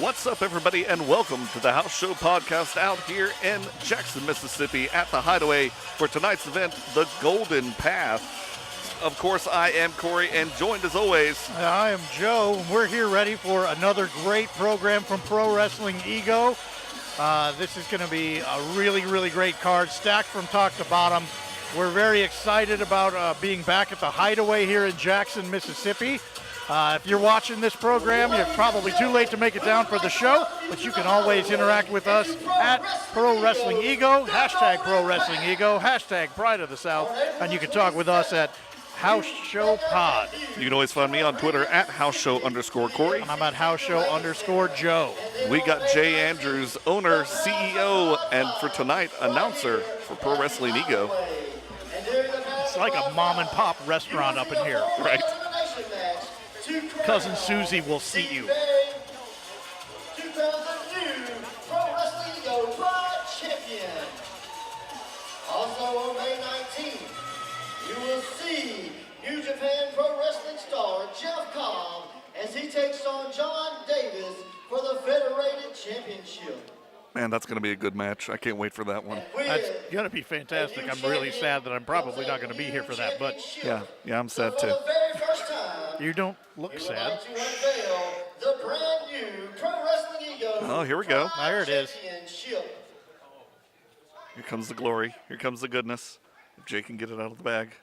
What's up, everybody, and welcome to the House Show Podcast out here in Jackson, Mississippi at the Hideaway for tonight's event, The Golden Path. Of course, I am Corey, and joined as always. I am Joe, and we're here ready for another great program from Pro Wrestling Ego. This is going to be a really great card, stacked from top to bottom. We're very excited about being back at the Hideaway here in Jackson, Mississippi. If you're watching this program, you're probably too late to make it down for the show, but you can always interact with us at Pro Wrestling Ego, hashtag Pro Wrestling Ego, hashtag Pride of the South, and you can talk with us at House Show Pod. You can always find me on Twitter at HouseShow_Corey. And I'm at HouseShow_Joe. We got Jay Andrews, owner, CEO, and for tonight, announcer for Pro Wrestling Ego. It's like a mom and pop restaurant up in here. Right. Cousin Susie will seat you. 2002 Pro Wrestling Ego Pride Champion. Also on May 19th, you will see New Japan Pro Wrestling star Jeff Cobb as he takes on John Davis for the Federated Championship. Man, that's going to be a good match. I can't wait for that one. That's going to be fantastic. I'm really sad that I'm probably not going to be here for that, but Yeah, I'm sad too. For the very first time, you don't look we would sad. like to unveil the brand new Pro Wrestling Ego Oh, here we go. There it is. Championship. Here comes the glory. Here comes the goodness. If Jay can get it out of the bag.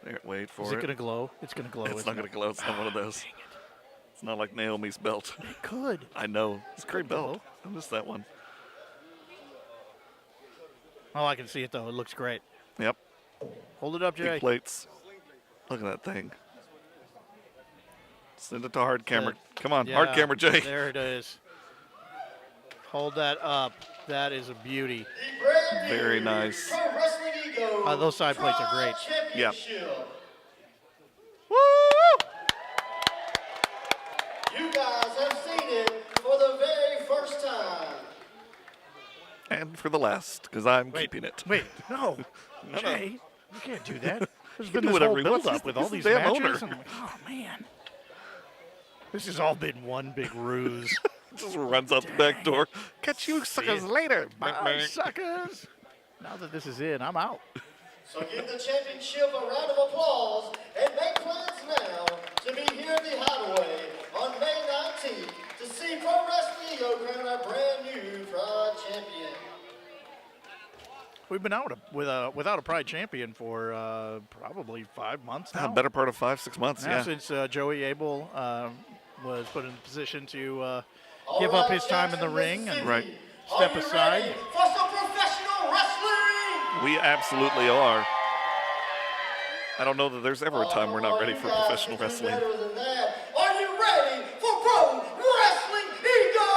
There, wait for Is it going to glow? It's going to glow. It's not going to glow. It's not one of those. It's not like Naomi's belt. It could. I know. It's a great glow. belt. I missed that one. Oh, I can see it, though. It looks great. Yep. Hold it up, Big Jay. plates. Look at that thing. Send it to hard camera. Come on, hard Yeah, camera, Jay. There it is. Hold that up. That is a beauty. The brand new Very nice. Pro Wrestling Ego Those side plates are great. Pride Yep. Championship. Woo! You guys have seen it for the very first time. And for the last, because I'm keeping it. Wait, no. No. Jay, you can't do that. There's can been do this whole whatever he wants. build-up with all He's these the damn matches. owner. And, oh, man. This has all been one big ruse. Just runs out the back door. Catch you suckers later. Bye, suckers. Now that this is in, I'm out. So give the championship a round of applause and make plans now to be here at the Hideaway on May 19th to see Pro Wrestling Ego crown a brand new Pride Champion. We've been out without a Pride champion for probably 5 months now. Better part of 5-6 months, Now yeah. since Joey Abel was put in a position to give up his time in the ring and Right. step Are you aside. ready for some professional wrestling? We absolutely are. I don't know that there's ever a time we're not ready for professional wrestling. Better than that. Are you ready for Pro Wrestling Ego?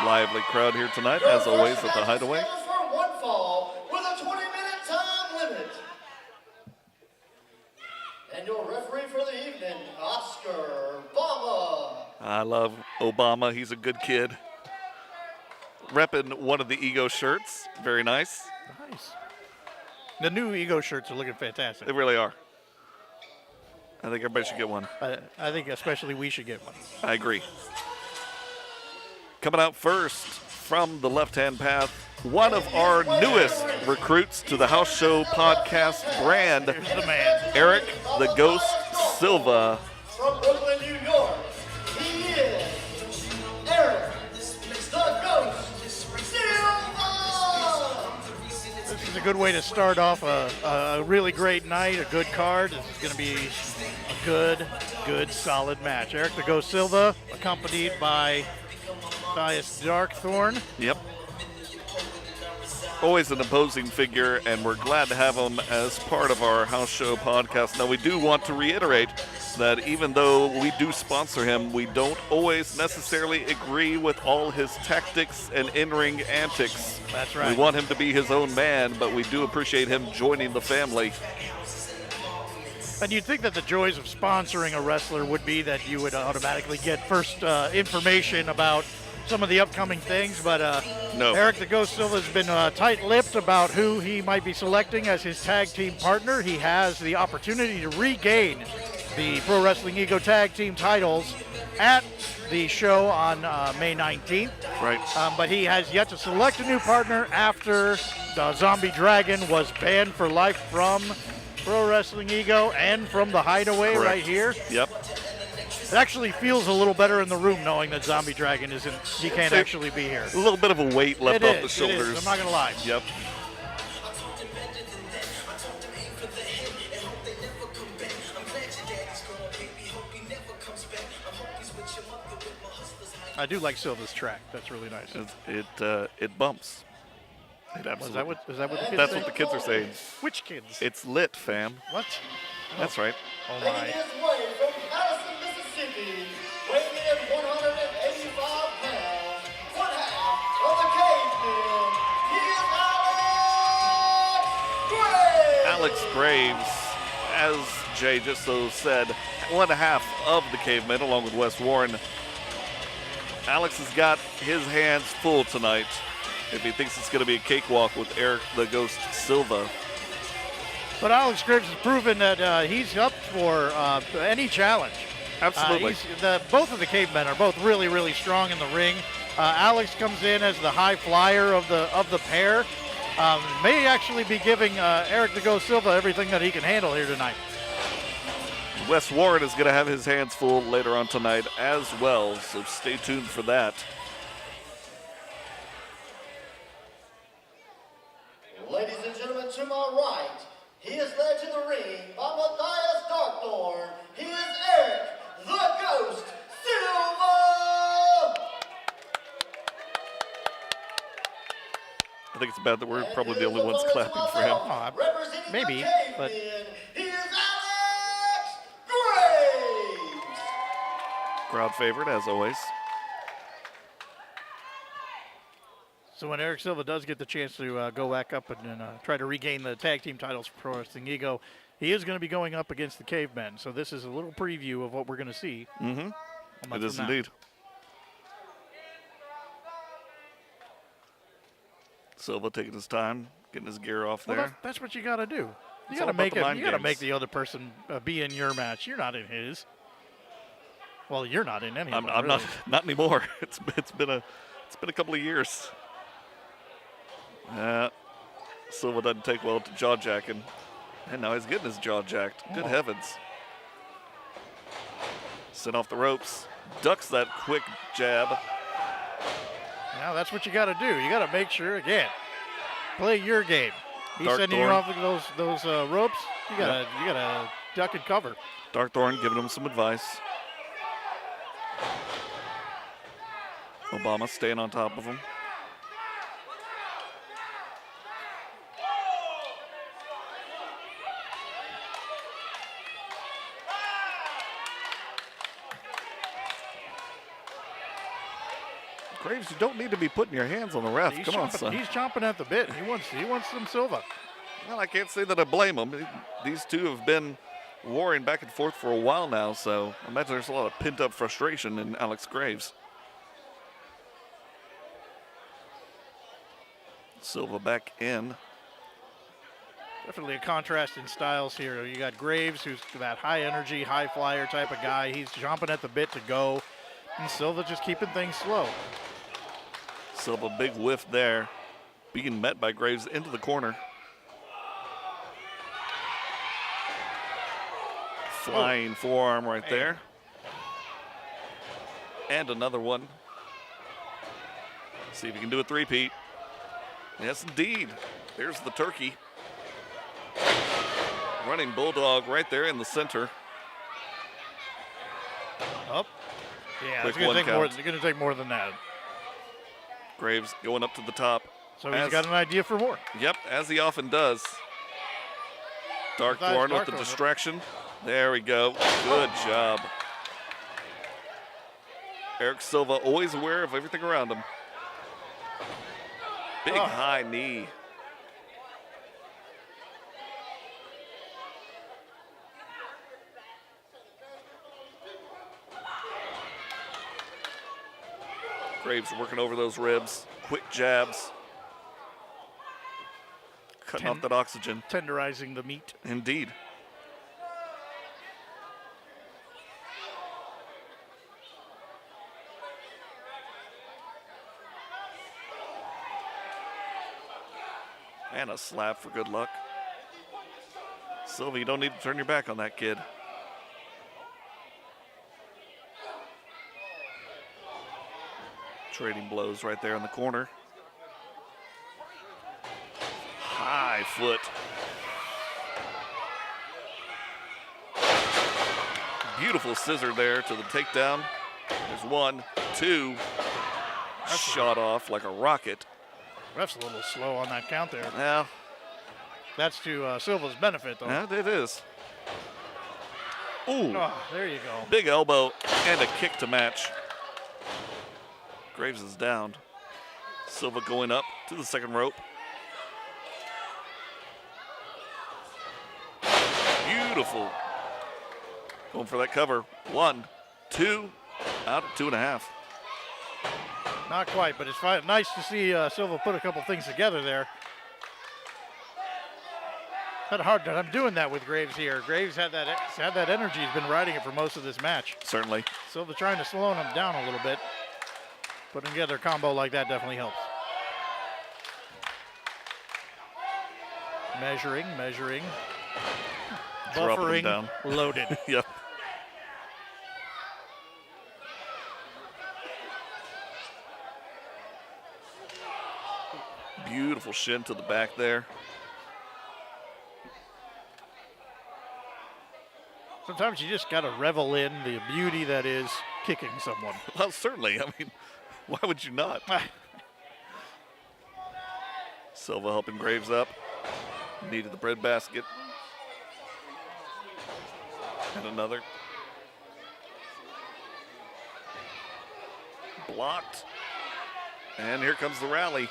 Lively crowd here tonight, as always, at the Hideaway. For one fall with a 20-minute time limit. And your referee for the evening, Oscar Bama. I love Obama. He's a good kid. Repping one of the Ego shirts. Very nice. Nice. The new Ego shirts are looking fantastic. They really are. I think everybody should get one. I think especially we should get one. I agree. Coming out first from the left-hand path, one of our newest recruits to the House Show Podcast brand, Here's the man. Eric the Ghost Silva. From Brooklyn, New York, he is Eric the Ghost Silva. This is a good way to start off a really great night, a good card. This is going to be a good, solid match. Eric the Ghost Silva, accompanied by Matthias Darkthorn. Yep. Always an imposing figure, and we're glad to have him as part of our House Show Podcast. Now, we do want to reiterate that even though we do sponsor him, we don't always necessarily agree with all his tactics and in-ring antics. That's right. We want him to be his own man, but we do appreciate him joining the family. And you'd think that the joys of sponsoring a wrestler would be that you would automatically get first information about some of the upcoming things, but No. Eric the Ghost Silva has been tight-lipped about who he might be selecting as his tag team partner. He has the opportunity to regain the Pro Wrestling Ego Tag Team titles at the show on May 19th. Right. But he has yet to select a new partner after the Zombie Dragon was banned for life from Pro Wrestling Ego and from the Hideaway Correct. right here. Yep. It actually feels a little better in the room knowing that Zombie Dragon he can't actually be here. A little bit of a weight left off the It shoulders. is. I'm not going to lie. Yep. I do like Silva's track. That's really nice. It bumps. It absolutely. Is that what the kids That's say? what the kids are saying. Which kids? It's lit, fam. What? That's right. Oh Making my. his way from Patterson, Mississippi, weighing in 185 pounds, one half of the Cavemen, he is Alex Graves. Alex Graves, as Jay just so said, one half of the Cavemen, along with Wes Warren. Alex has got his hands full tonight if he thinks it's going to be a cakewalk with Eric the Ghost Silva. But Alex Graves has proven that he's up for any challenge. Absolutely. Both of the Cavemen are both really, really strong in the ring. Alex comes in as the high flyer of the pair. May actually be giving Eric the Ghost Silva everything that he can handle here tonight. Wes Warren is going to have his hands full later on tonight as well, so stay tuned for that. Ladies and gentlemen, to my right, he is led to the ring by Matthias Darkthorn. He is Eric the Ghost Silva. I think it's bad that we're probably the only ones clapping for him. Representing Maybe, the but- Cavemen, he is Alex Graves. Crowd favorite, as always. So when Eric Silva does get the chance to go back up and try to regain the tag team titles for Pro Wrestling Ego, he is going to be going up against the Cavemen. So this is a little preview of what we're going to see. Mm-hmm. a month It is from now. indeed. Silva taking his time, getting his gear off Well, there. that's what you got to do. You It's got all to make about the mind You got to games. make the other person be in your match. You're not in his. Well, you're not in any. I'm of them, really. not anymore. It's been a couple of years. Silva doesn't take well to jaw jacking, and now he's getting his jaw jacked. Good heavens! Sent off the ropes, ducks that quick jab. Now that's what you got to do. You got to make sure again. Play your game. He's Dark sending you Thorn. off of those ropes. You gotta duck and cover. Darkthorn giving him some advice. Obama staying on top of him. Graves, you don't need to be putting your hands on the ref. He's Come on, chomping, son. he's chomping at the bit. He wants some Silva. Well, I can't say that I blame him. These two have been warring back and forth for a while now, so I imagine there's a lot of pent-up frustration in Alex Graves. Silva back in. Definitely a contrast in styles here. You got Graves, who's that high energy, high flyer type of guy. He's chomping at the bit to go. And Silva just keeping things slow. Silva, big whiff there. Being met by Graves into the corner. Flying forearm right there. And another one. See if he can do a three-peat. Yes, indeed. There's the turkey. Running Bulldog right there in the center. Up. Yeah, Quick it's one going count. to take more than that. Graves going up to the top. So he's got an idea for more. Yep, as he often does. Darkthorn with the Darkthorn. distraction. There we go. Good job. Eric Silva always aware of everything around him. Big high knee. Graves working over those ribs. Quick jabs. Cutting off that oxygen. Tenderizing the meat. Indeed. And a slap for good luck. Silva, you don't need to turn your back on that kid. Trading blows right there in the corner. High foot. Beautiful scissor there to the takedown. There's 1, 2. Shot off like a rocket. Ref's a little slow on that count there. Yeah, That's to Silva's benefit, though. yeah, it is. Ooh, Oh, there you go. big elbow and a kick to match. Graves is down. Silva going up to the second rope. Beautiful. Going for that cover. 1, 2, out at 2.5. Not quite, but it's fine. Nice to see Silva put a couple things together there. Had a hard time doing that with Graves here. Graves had that energy. He's been riding it for most of this match. Certainly. Silva trying to slow him down a little bit. Putting together a combo like that definitely helps. Measuring. Dropping him Buffering, down. loaded. Yep. Beautiful shin to the back there. Sometimes you just got to revel in the beauty that is kicking someone. Well, certainly. I mean, why would you not? Silva helping Graves up. Needed the bread basket. And another. Blocked. And here comes the rally.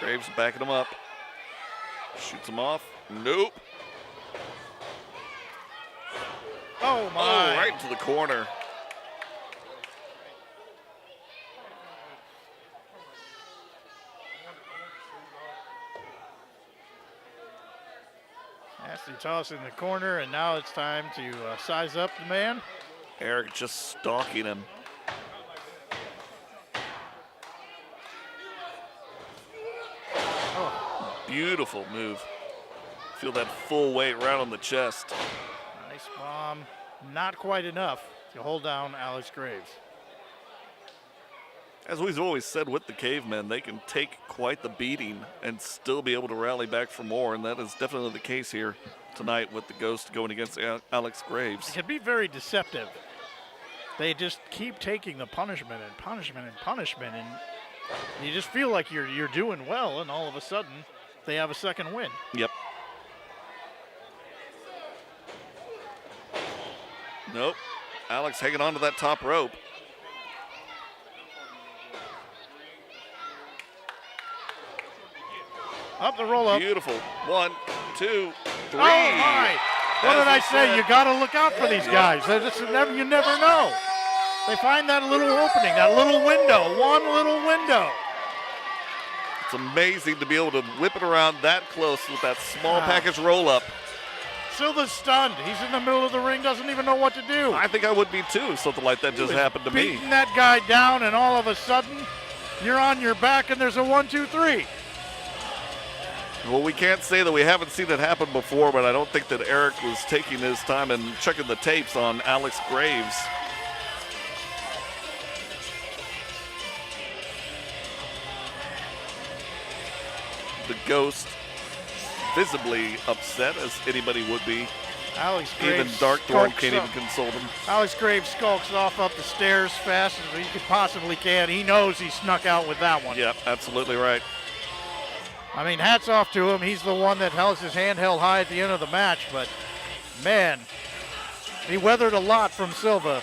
Graves backing him up. Shoots him off. Nope. Oh, my. Oh, right into the corner. Nasty toss in the corner, and now it's time to size up the man. Eric just stalking him. Oh, Beautiful move. Feel that full weight right on the chest. nice bomb. Not quite enough to hold down Alex Graves. As we've always said with the Cavemen, they can take quite the beating and still be able to rally back for more, and that is definitely the case here tonight with the Ghost going against Alex Graves. It can be very deceptive. They just keep taking the punishment and punishment and punishment, and you just feel like you're doing well, and all of a sudden they have a second win. Yep. Nope. Alex hanging on to that top rope. Up the roll up. Beautiful. 1, 2, 3. Oh my! What did I say? You got to look out for these guys. You never know. They find that little opening, that little window, one little window. It's amazing to be able to whip it around that close with that small package roll up. Silva's stunned. He's in the middle of the ring, doesn't even know what to do. I think I would be too if something like that just happened to me. Beating that guy down, and all of a sudden, you're on your back, and there's a 1, 2, 3. Well, we can't say that we haven't seen it happen before, but I don't think that Eric was taking his time and checking the tapes on Alex Graves. The Ghost visibly upset, as anybody would be. Alex Graves Even Darkthorn skulks can't up. even console him. Alex Graves skulks off up the stairs fast as he possibly can. He knows he snuck out with that one. Yep, absolutely right. I mean, hats off to him. He's the one that held his hand held high at the end of the match, but man, he weathered a lot from Silva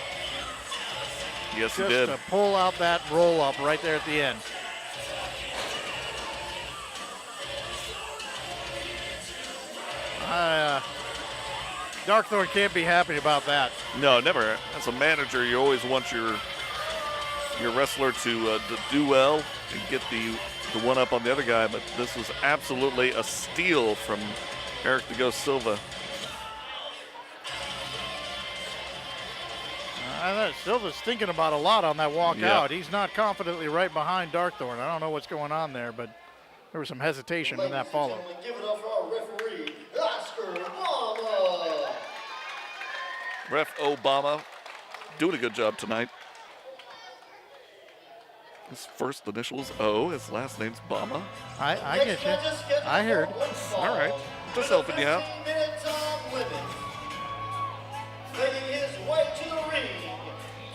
Yes, he just did. to pull out that roll up right there at the end. Darkthorn can't be happy about that. No, never. As a manager, you always want your wrestler to do well and get the one up on the other guy, but this was absolutely a steal from Eric the Ghost Silva. Silva's thinking about a lot on that walk Yeah. out. He's not confidently right behind Darkthorn. I don't know what's going on there, but There was some hesitation in that follow. Ladies and gentlemen, give it up for our referee, Oscar Obama. Ref Obama doing a good job tonight. His first initials O, his last name's Bama. I get you. I heard. All right, just helping you out. 15-minute time limit. Making his way to the ring,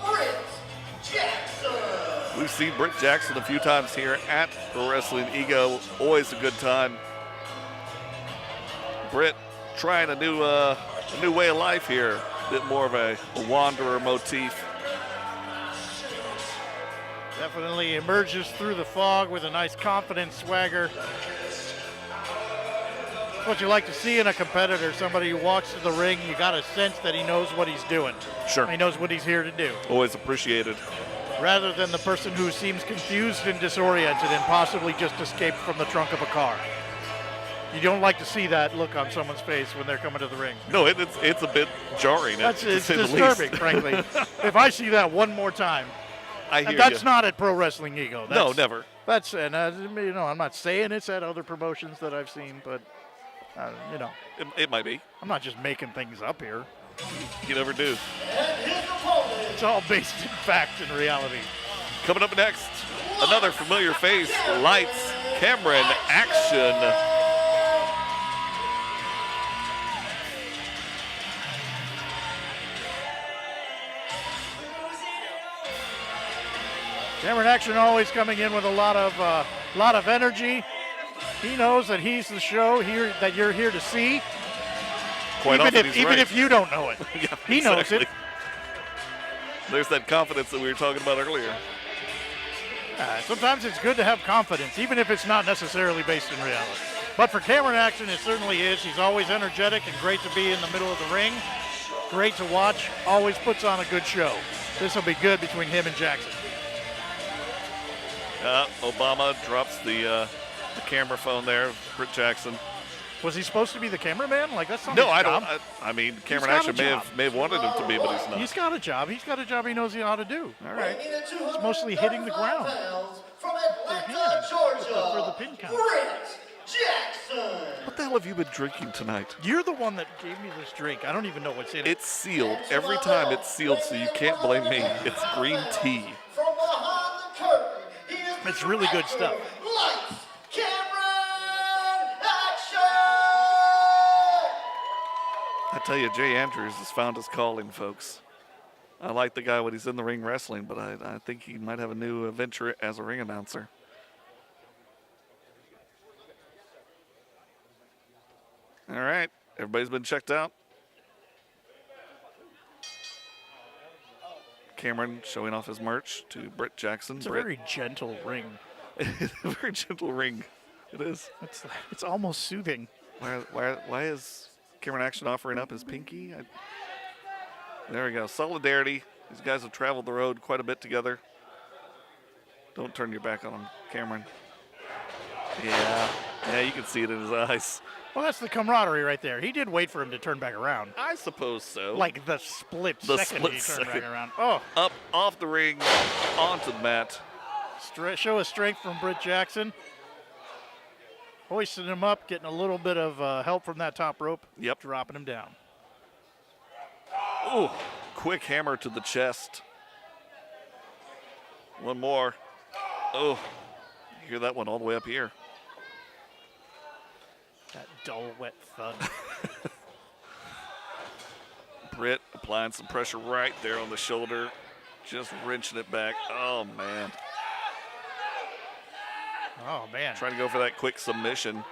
Britt Jackson. We've seen Britt Jackson a few times here at Pro Wrestling Ego. Always a good time. Britt trying a new way of life here. A bit more of a wanderer motif. Definitely emerges through the fog with a nice confident swagger. What you like to see in a competitor, somebody who walks to the ring, you got a sense that he knows what he's doing. Sure. He knows what he's here to do. Always appreciated. Rather than the person who seems confused and disoriented and possibly just escaped from the trunk of a car. You don't like to see that look on someone's face when they're coming to the ring. No, it's a bit jarring. It's to say the disturbing, least. frankly. If I see that one more time, I hear and that's you. not at Pro Wrestling Ego. No, never. That's and I'm not saying it's at other promotions that I've seen, but It might be. I'm not just making things up here. You never do. And his opponent, It's all based in fact and reality. Coming up next, another familiar face, Lights, Cameron, Action. Cameron Action always coming in with a lot of energy. He knows that he's the show here that you're here to see. Quite often he's even right. if you don't know it, Yeah, he knows exactly. it. There's that confidence that we were talking about earlier. Sometimes it's good to have confidence, even if it's not necessarily based in reality. But for Cameron Action, it certainly is. He's always energetic and great to be in the middle of the ring. Great to watch. Always puts on a good show. This will be good between him and Jackson. Obama drops the camera phone there, Britt Jackson. Was he supposed to be the cameraman? Like that's not No, his I job. don't. I mean, Cameron got a Action job. may have wanted him to be, but he's not. He's got a job. He's got a job he knows how to do. All right. it's mostly hitting the ground. From Atlanta, hands Georgia, for the pin count. Britt Jackson. What the hell have you been drinking tonight? You're the one that gave me this drink. I don't even know what's in it. It's sealed. Every time it's sealed, so you can't blame me. It's green tea. From behind the curtain, he is It's really good stuff. Lights, Cameron, Action. I tell you, Jay Andrews has found his calling, folks. I like the guy when he's in the ring wrestling, but I think he might have a new venture as a ring announcer. All right, everybody's been checked out. Cameron showing off his merch to Britt Jackson. It's a very gentle ring. It's a very gentle ring. It is. It's almost soothing. Why is Cameron Action offering up his pinky? There we go. Solidarity. These guys have traveled the road quite a bit together. Don't turn your back on him, Cameron. Yeah, you can see it in his eyes. Well, that's the camaraderie right there. He did wait for him to turn back around. I suppose so. Like the split The second split he turned second. back around. Oh, Up, off the ring, onto the mat. show of strength from Britt Jackson. Hoisting him up, getting a little bit of help from that top rope. Yep. Dropping him down. Ooh, quick hammer to the chest. One more. Oh, you hear that one all the way up here. That dull, wet thud. Britt applying some pressure right there on the shoulder, just wrenching it back. Oh, man. Oh, man. Trying to go for that quick submission.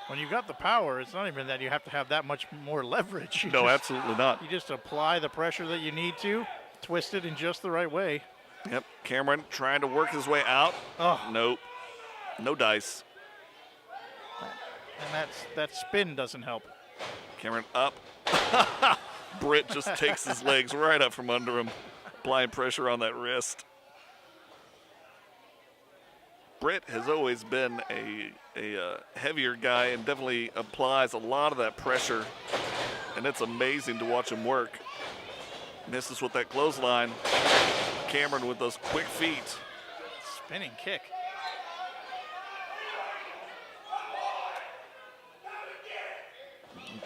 When you've got the power, it's not even that you have to have that much more leverage. No, absolutely not. You just apply the pressure that you need to, twist it in just the right way. Yep, Cameron trying to work his way out. Oh, Nope, no dice. and that spin doesn't help. Cameron up. Britt just takes his legs right up from under him, applying pressure on that wrist. Britt has always been a heavier guy and definitely applies a lot of that pressure, and it's amazing to watch him work. Misses with that clothesline. Cameron with those quick feet. Spinning kick.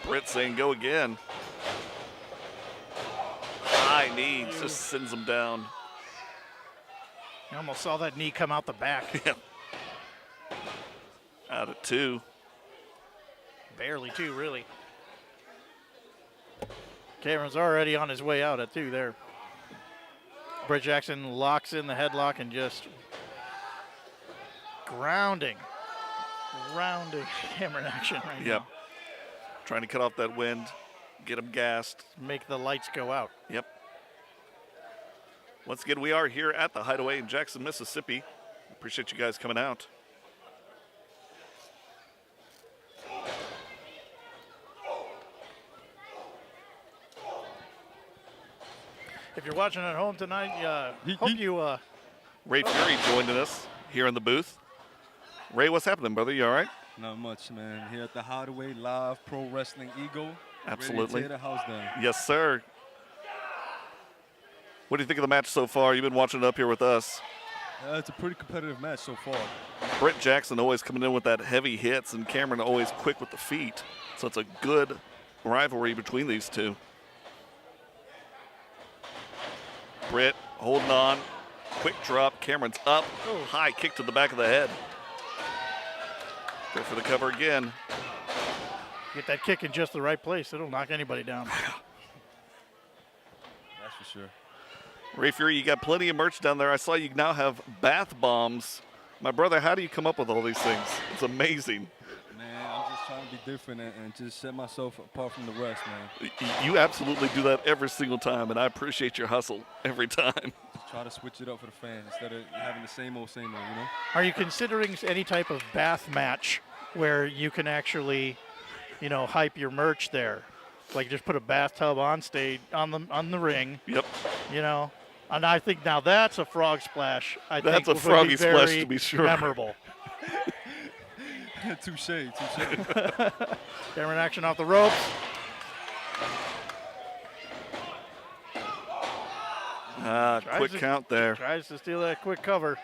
Britt saying go again. High knee just sends him down. You almost saw that knee come out the back. Yeah. Out at 2. Barely 2, really. Cameron's already on his way out at 2 there. Britt Jackson locks in the headlock and just grounding Cameron Action right Yep. now. Trying to cut off that wind, get him gassed. Make the lights go out. Yep. Once again, we are here at the Hideaway in Jackson, Mississippi. Appreciate you guys coming out. If you're watching at home tonight, hope you Ray Fury joining us here in the booth. Ray, what's happening, brother? You all right? Not much, man. Here at the Hideaway Live Pro Wrestling Ego. Absolutely. Ready to tear the house down. Yes, sir. What do you think of the match so far? You've been watching it up here with us. It's a pretty competitive match so far. Britt Jackson always coming in with that heavy hits, and Cameron always quick with the feet. So it's a good rivalry between these two. Britt holding on. Quick drop. Cameron's up. High kick to the back of the head. Go for the cover again. get that kick in just the right place, it'll knock anybody down. That's for sure. Ray Fury, you got plenty of merch down there. I saw you now have bath bombs. My brother, how do you come up with all these things? It's amazing. Man, I'm just trying to be different and just set myself apart from the rest, man. You absolutely do that every single time, and I appreciate your hustle every time. Just try to switch it up for the fans instead of having the same old, you know? Are you considering any type of bath match where you can actually, you know, hype your merch there? Like just put a bathtub on stage on the ring. Yep. You know, and I think now that's a frog splash. That's think a would froggy be splash very to be sure. Memorable. Touche. Cameron Action off the ropes. Quick count there. Tries to steal that quick cover.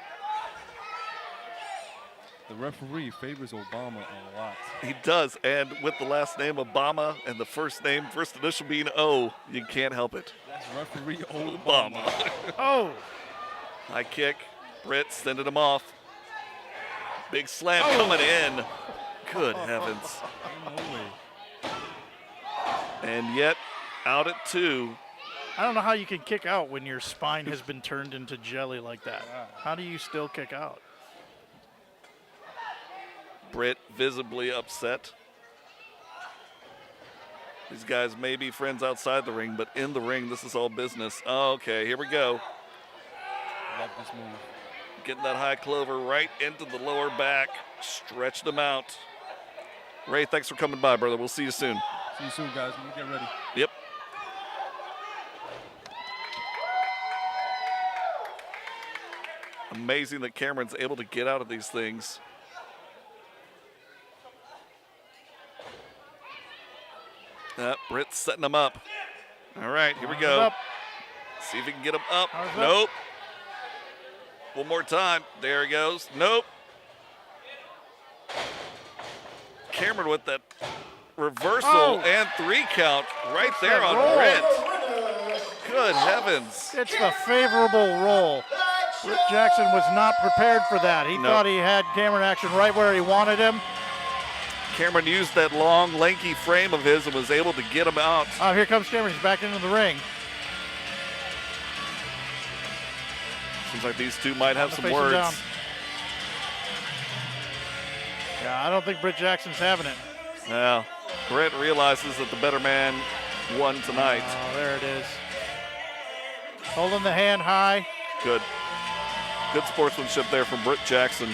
The referee favors Obama a lot. He does, and with the last name Obama and the first initial being O, you can't help it. That's referee Obama. Oh, High kick. Britt sending him off. Big slam coming in. Good heavens. No way. And yet, out at 2. I don't know how you can kick out when your spine has been turned into jelly like that. How do you still kick out? Britt visibly upset. These guys may be friends outside the ring, but in the ring, this is all business. Okay, here we go. Love this move. Getting that high clover right into the lower back. Stretch them out. Ray, thanks for coming by, brother. We'll see you soon. See you soon, guys. When you get ready. Yep. Amazing that Cameron's able to get out of these things. Britt's setting him up. All right, here we go. Up. See if he can get him up. Arms up. Nope. One more time. There he goes. Nope. Cameron with that reversal and 3 count right there that on roll. Britt. Good heavens. It's the favorable roll. Britt Jackson was not prepared for that. He thought he had Cameron Action right where he wanted him. Cameron used that long, lanky frame of his and was able to get him out. Oh, here comes Cameron. He's back into the ring. Seems like these two might have some Face him words. down. Yeah, I don't think Britt Jackson's having it. Now, Britt realizes that the better man won tonight. Oh, there it is. Holding the hand high. Good. Good sportsmanship there from Britt Jackson.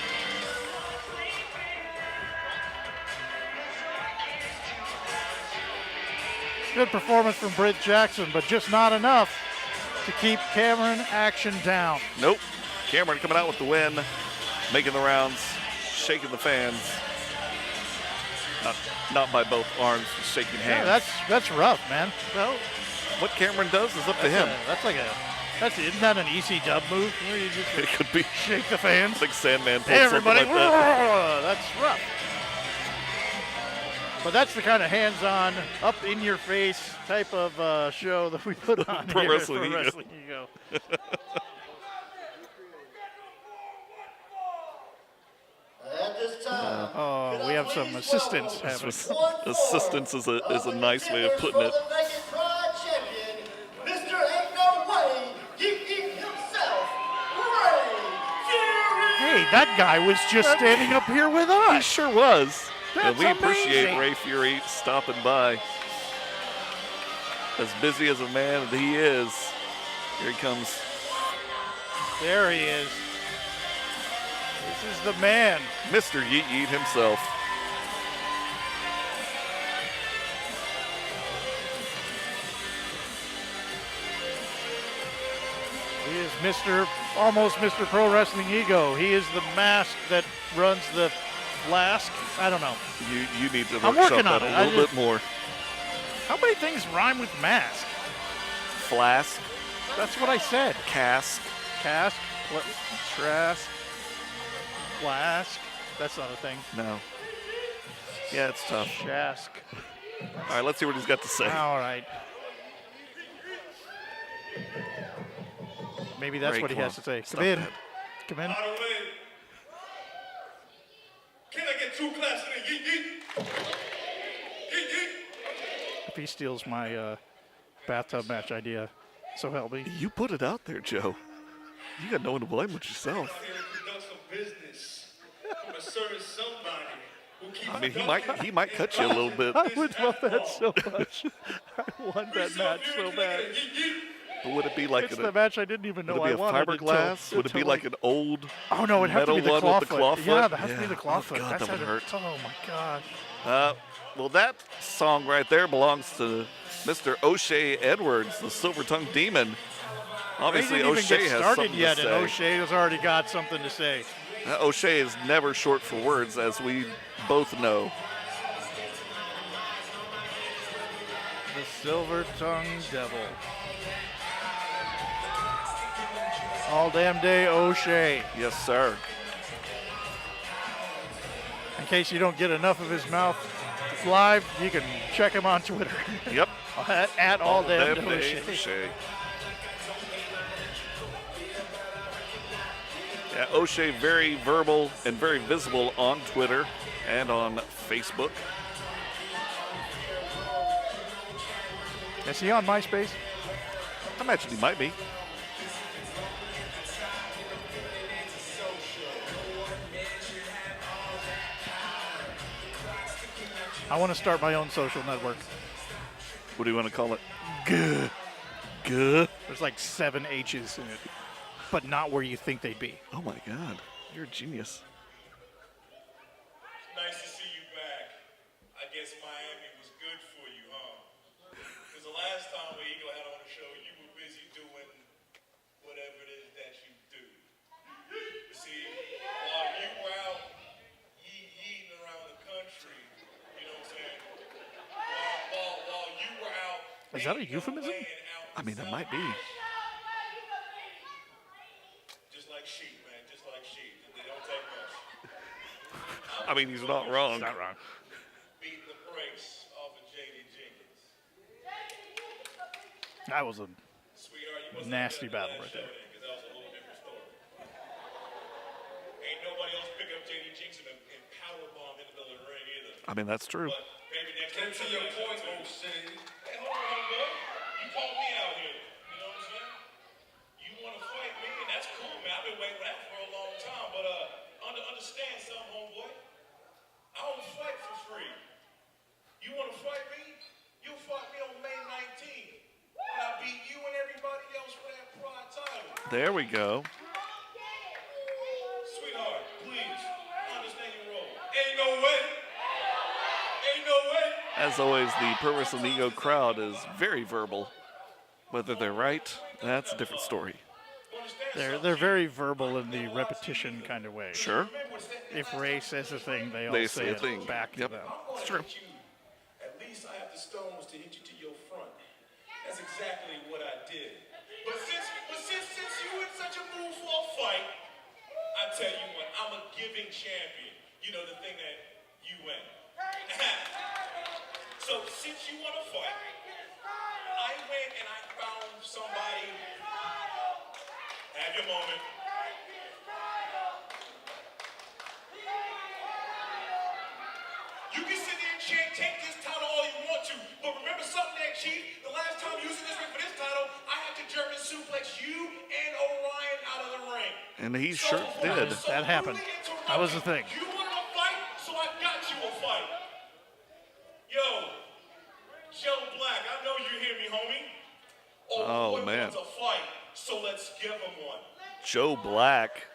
Good performance from Britt Jackson, but just not enough to keep Cameron Action down. Nope. Cameron coming out with the win, making the rounds, shaking the fans. Not by both arms, just shaking hands. Yeah, that's rough, man. Well, What Cameron does is up to him. Isn't that an EC dub move where you just It could be. shake the fans? I think Sandman pulled Hey, something everybody. like that. That's rough. But that's the kind of hands-on, up-in-your-face type of show that we put on Pro here Wrestling for Ego. Wrestling Ego. At this time, Oh, we have some assistants having. Assistance is a nice way of putting it. Vacant Pride champion, Mr. Ain't No Way, Geek himself, Ray Fury. Hey, that guy was just standing up here with us. He sure was. And That's we appreciate amazing. Ray Fury stopping by. As busy as a man that he is, here he comes. There he is. This is the man. Mr. Yeet Yeet himself. He is almost Mr. Pro Wrestling Ego. He is the mask that runs the flask. I don't know. You need to I'm workshop working on that it. a little bit more. How many things rhyme with mask? Flask, That's what I said. cask. Cask, trask, flask. That's not a thing. No. Yeah, it's tough. Shask. All right, let's see what he's got to say. All right. Maybe that's Ray, what he come has on. to say. Stop Come in. that. Come in. By the way, can I get 2 claps in the yeet yeet? Yeet yeet. If he steals my bathtub match idea, so help me. You put it out there, Joe. You got no one to blame but yourself. I'm here to conduct some business. I'm gonna service somebody who keeps I mean, he might cut you a little bit. I would love that so much. I want that match so bad. But would it be like It's the match I didn't even know would it I be a wanted. fiberglass? Would it be like an old Oh no, it'd have to be the metal claw one with foot. the claw Yeah, foot? that has to be the claw Oh, foot. God, That's that would how hurt. Oh my gosh. Well, that song right there belongs to Mr. O'Shea Edwards, the Silver Tongue Demon. Obviously, They didn't even O'Shea get has started something yet, to and say. O'Shea has already got something to say. O'Shea is never short for words, as we both know. The Silver Tongue Devil. All damn day, O'Shea. Yes, sir. In case you don't get enough of his mouth live, you can check him on Twitter Yep. at all damn Damn day, day, O'Shea. O'Shea. Yeah, O'Shea very verbal and very visible on Twitter and on Facebook. Is he on MySpace? I imagine he might be. I want to start my own social network. What do you want to call it? Good. Good. There's like 7 H's in it, but not where you think they'd be. Oh my God, you're a genius. Nice to see you back. I guess Miami was good for you, huh? Because the last time we Eagle had on the show, you were busy doing whatever it is that you do. But see, while you were out yeeting around the country, you know what I'm saying? While you were out, Is that a euphemism? I mean, it might be. just like sheep, man, just like sheep. They don't take much. I mean, he's not wrong. Not wrong. Beating the brakes off of J.D. Jenkins. That was a Sweetheart, you must Nasty have battle been at right the last there. show then, 'cause that was a little different story. Ain't nobody else pick up J.D. Jenkins and powerbomb into the ring either. I mean, that's true. But maybe next time. To your point, O'Shea. Hey, hold on, homeboy. You called me out here. You know what I'm saying? You want to fight me, and that's cool, man. I've been waiting for that for a long time. But understand something, homeboy. I don't fight for free. You want to fight me? You'll fight me on May 19th. And I'll beat you and everybody else for that pride title. There we go. Sweetheart, please, understand your role. Ain't no way. Ain't no way. As always, the Pro Wrestling Ego crowd is very verbal. Whether they're right, that's a different story. they're very verbal in the repetition kind of way. Sure. If Ray says a thing, they all They say say a it thing. back to Yep. them. It's true. At least I have the stones to hit you to your front. That's exactly exactly what I did. But since you were in such a mood for a fight, I tell you what, I'm a giving champion. You know, the thing that you win. So since you want to fight, I went and I found somebody. Have your moment. You can sit there and take this title all you want to, but remember something there, Chief? The last time you was in this ring for this title, I had to German suplex you and Orion out of the ring. And he sure did. That happened. That was the thing. You wanted a fight, so I got you a fight. Yo, Joe Black, I know you hear me, homie. Oh, boy man. wants a fight, so let's give him one. Joe Black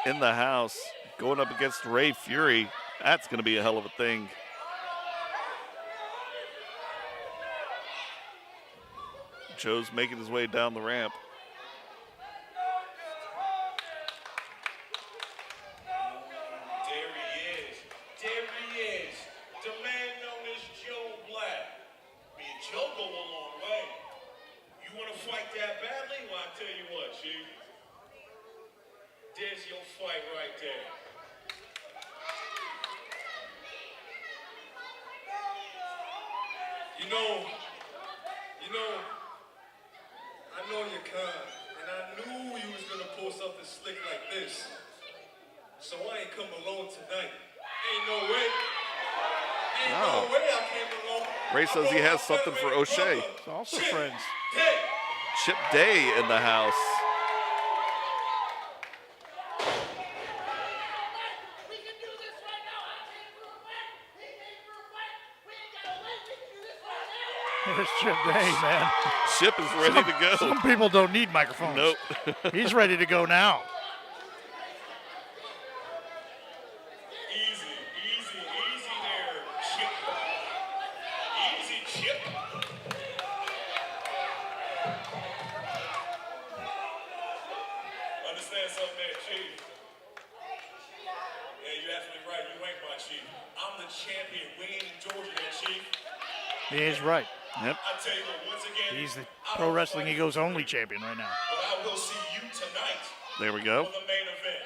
in the house going up against Ray Fury. That's going to be a hell of a thing. Joe's making his way down the ramp. There he is. There he is. The man known as Joe Black. Me and Joe go a long way. You want to fight that badly? Well, I tell you what, Chief. There's your fight right there. You know, I know you're kind, and I knew you was gonna pull something slick like this. So I ain't come alone tonight. Ain't no way. Ain't no way I came alone. Ray says he has something for O'Shea. It's also friends. Hey, Chip Day in the house. We can do this right now. I came for a fight. He came for a fight. We ain't gotta wait. We can do this right now. There's Chip Day, man. Chip is ready to go. Some people don't need microphones. Nope. He's ready to go now. easy there, Chip. Easy, Chip. Understand something there, Chief? Yeah, you're absolutely right. You ain't my Chief. I'm the champion. We ain't in Georgia there, Chief. He is right. Yep. I tell you what, once again, He's the I Pro don't Wrestling fight, Ego's only champion right now. but I will see you tonight There we go. for the main event.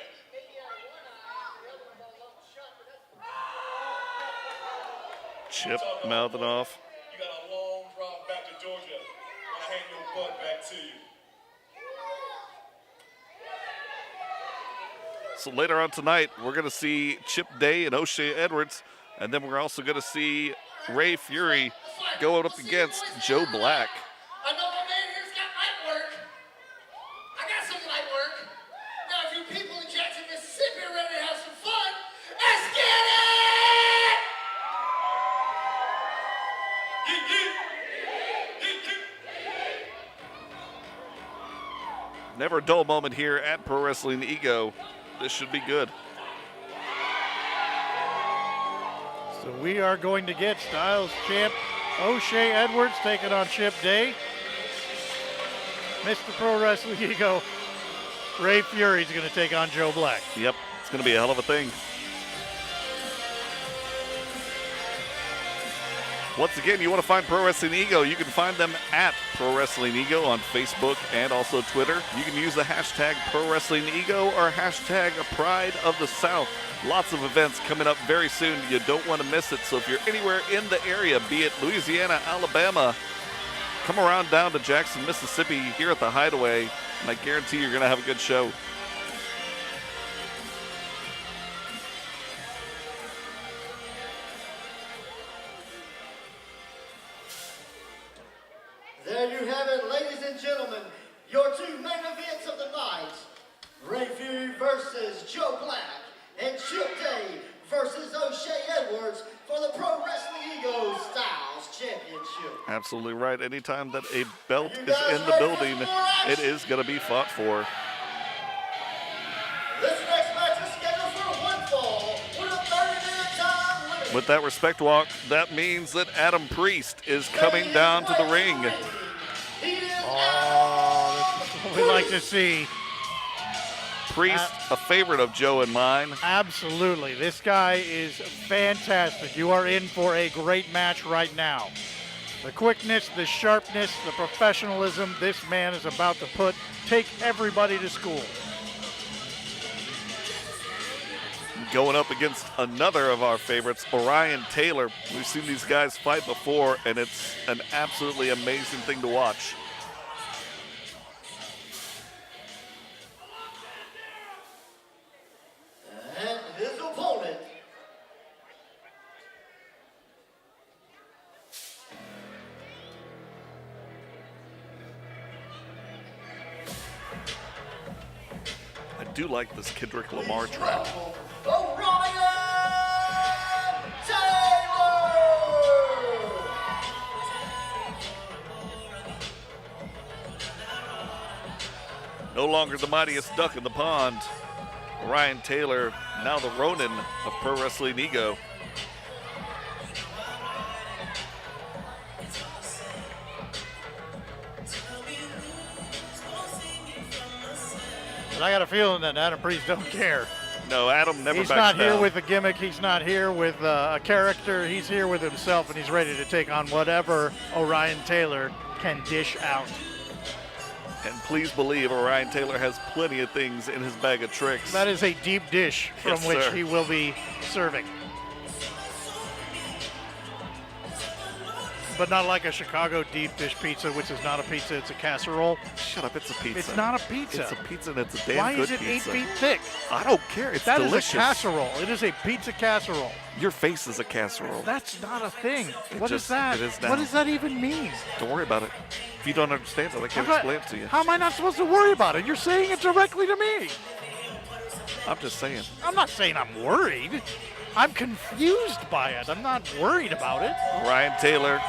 Chip mouthing off. You got a long drive back to Georgia. When I hand your butt back to you. So later on tonight, we're going to see Chip Day and O'Shea Edwards, and then we're also going to see Ray Fury going up against Joe Black. I know my man here's got light work. I got some light work. Now, if you people in Jackson, Mississippi are ready to have some fun, let's get it! Never a dull moment here at Pro Wrestling Ego. This should be good. So we are going to get Styles champ O'Shea Edwards taking on Chip Day. Mr. Pro Wrestling Ego, Ray Fury's going to take on Joe Black. Yep, it's going to be a hell of a thing. Once again, you want to find Pro Wrestling Ego, you can find them at Pro Wrestling Ego on Facebook and also Twitter. You can use the hashtag Pro Wrestling Ego or hashtag Pride of the South. Lots of events coming up very soon. You don't want to miss it. So if you're anywhere in the area, be it Louisiana, Alabama, come around down to Jackson, Mississippi here at the Hideaway, and I guarantee you're going to have a good show. There you have it, ladies and gentlemen. Your two main events of the night. Ray Fury versus Joe Black and Chip Day versus O'Shea Edwards for the Pro Wrestling Ego Styles Championship. Absolutely right. Anytime that a belt You is guys in the ready for building, some more action? it is going to be fought for. This next match is scheduled for one fall with a 30-minute time limit. With that respect walk, that means that Adam Priest is coming down to the ring. He is Oh, this is what we like to see. Priest, a favorite of Joe and mine. Absolutely. This guy is fantastic. You are in for a great match right now. The quickness, the sharpness, the professionalism, this man is about to take everybody to school. Going up against another of our favorites, Orion Taylor. We've seen these guys fight before, and it's an absolutely amazing thing to watch. And his opponent, I do like this Kendrick Lamar track. Orion Taylor! No longer the mightiest duck in the pond. Orion Taylor, now the Ronin of Pro Wrestling Ego. But I got a feeling that Adam Priest don't care. No, Adam never He's backs not here down. with a gimmick. He's not here with a character. He's here with himself, and he's ready to take on whatever Orion Taylor can dish out. And please believe Orion Taylor has plenty of things in his bag of tricks. That is a deep dish from Yes, which sir. he will be serving. But not like a Chicago deep dish pizza, which is not a pizza, it's a casserole. Shut up, it's a pizza. It's not a pizza. It's a pizza and it's a damn Why good is it pizza. 8 feet thick? I don't care, it's That delicious. is a casserole. It is a pizza casserole. Your face is a casserole. That's not a thing. What is just- that? it is now. What does that even mean? Don't worry about it. If you don't understand it, I can't How am I- explain it to you. How am I not supposed to worry about it? You're saying it directly to me. I'm just saying. I'm not saying I'm worried. I'm confused by it. I'm not worried about it. Orion Taylor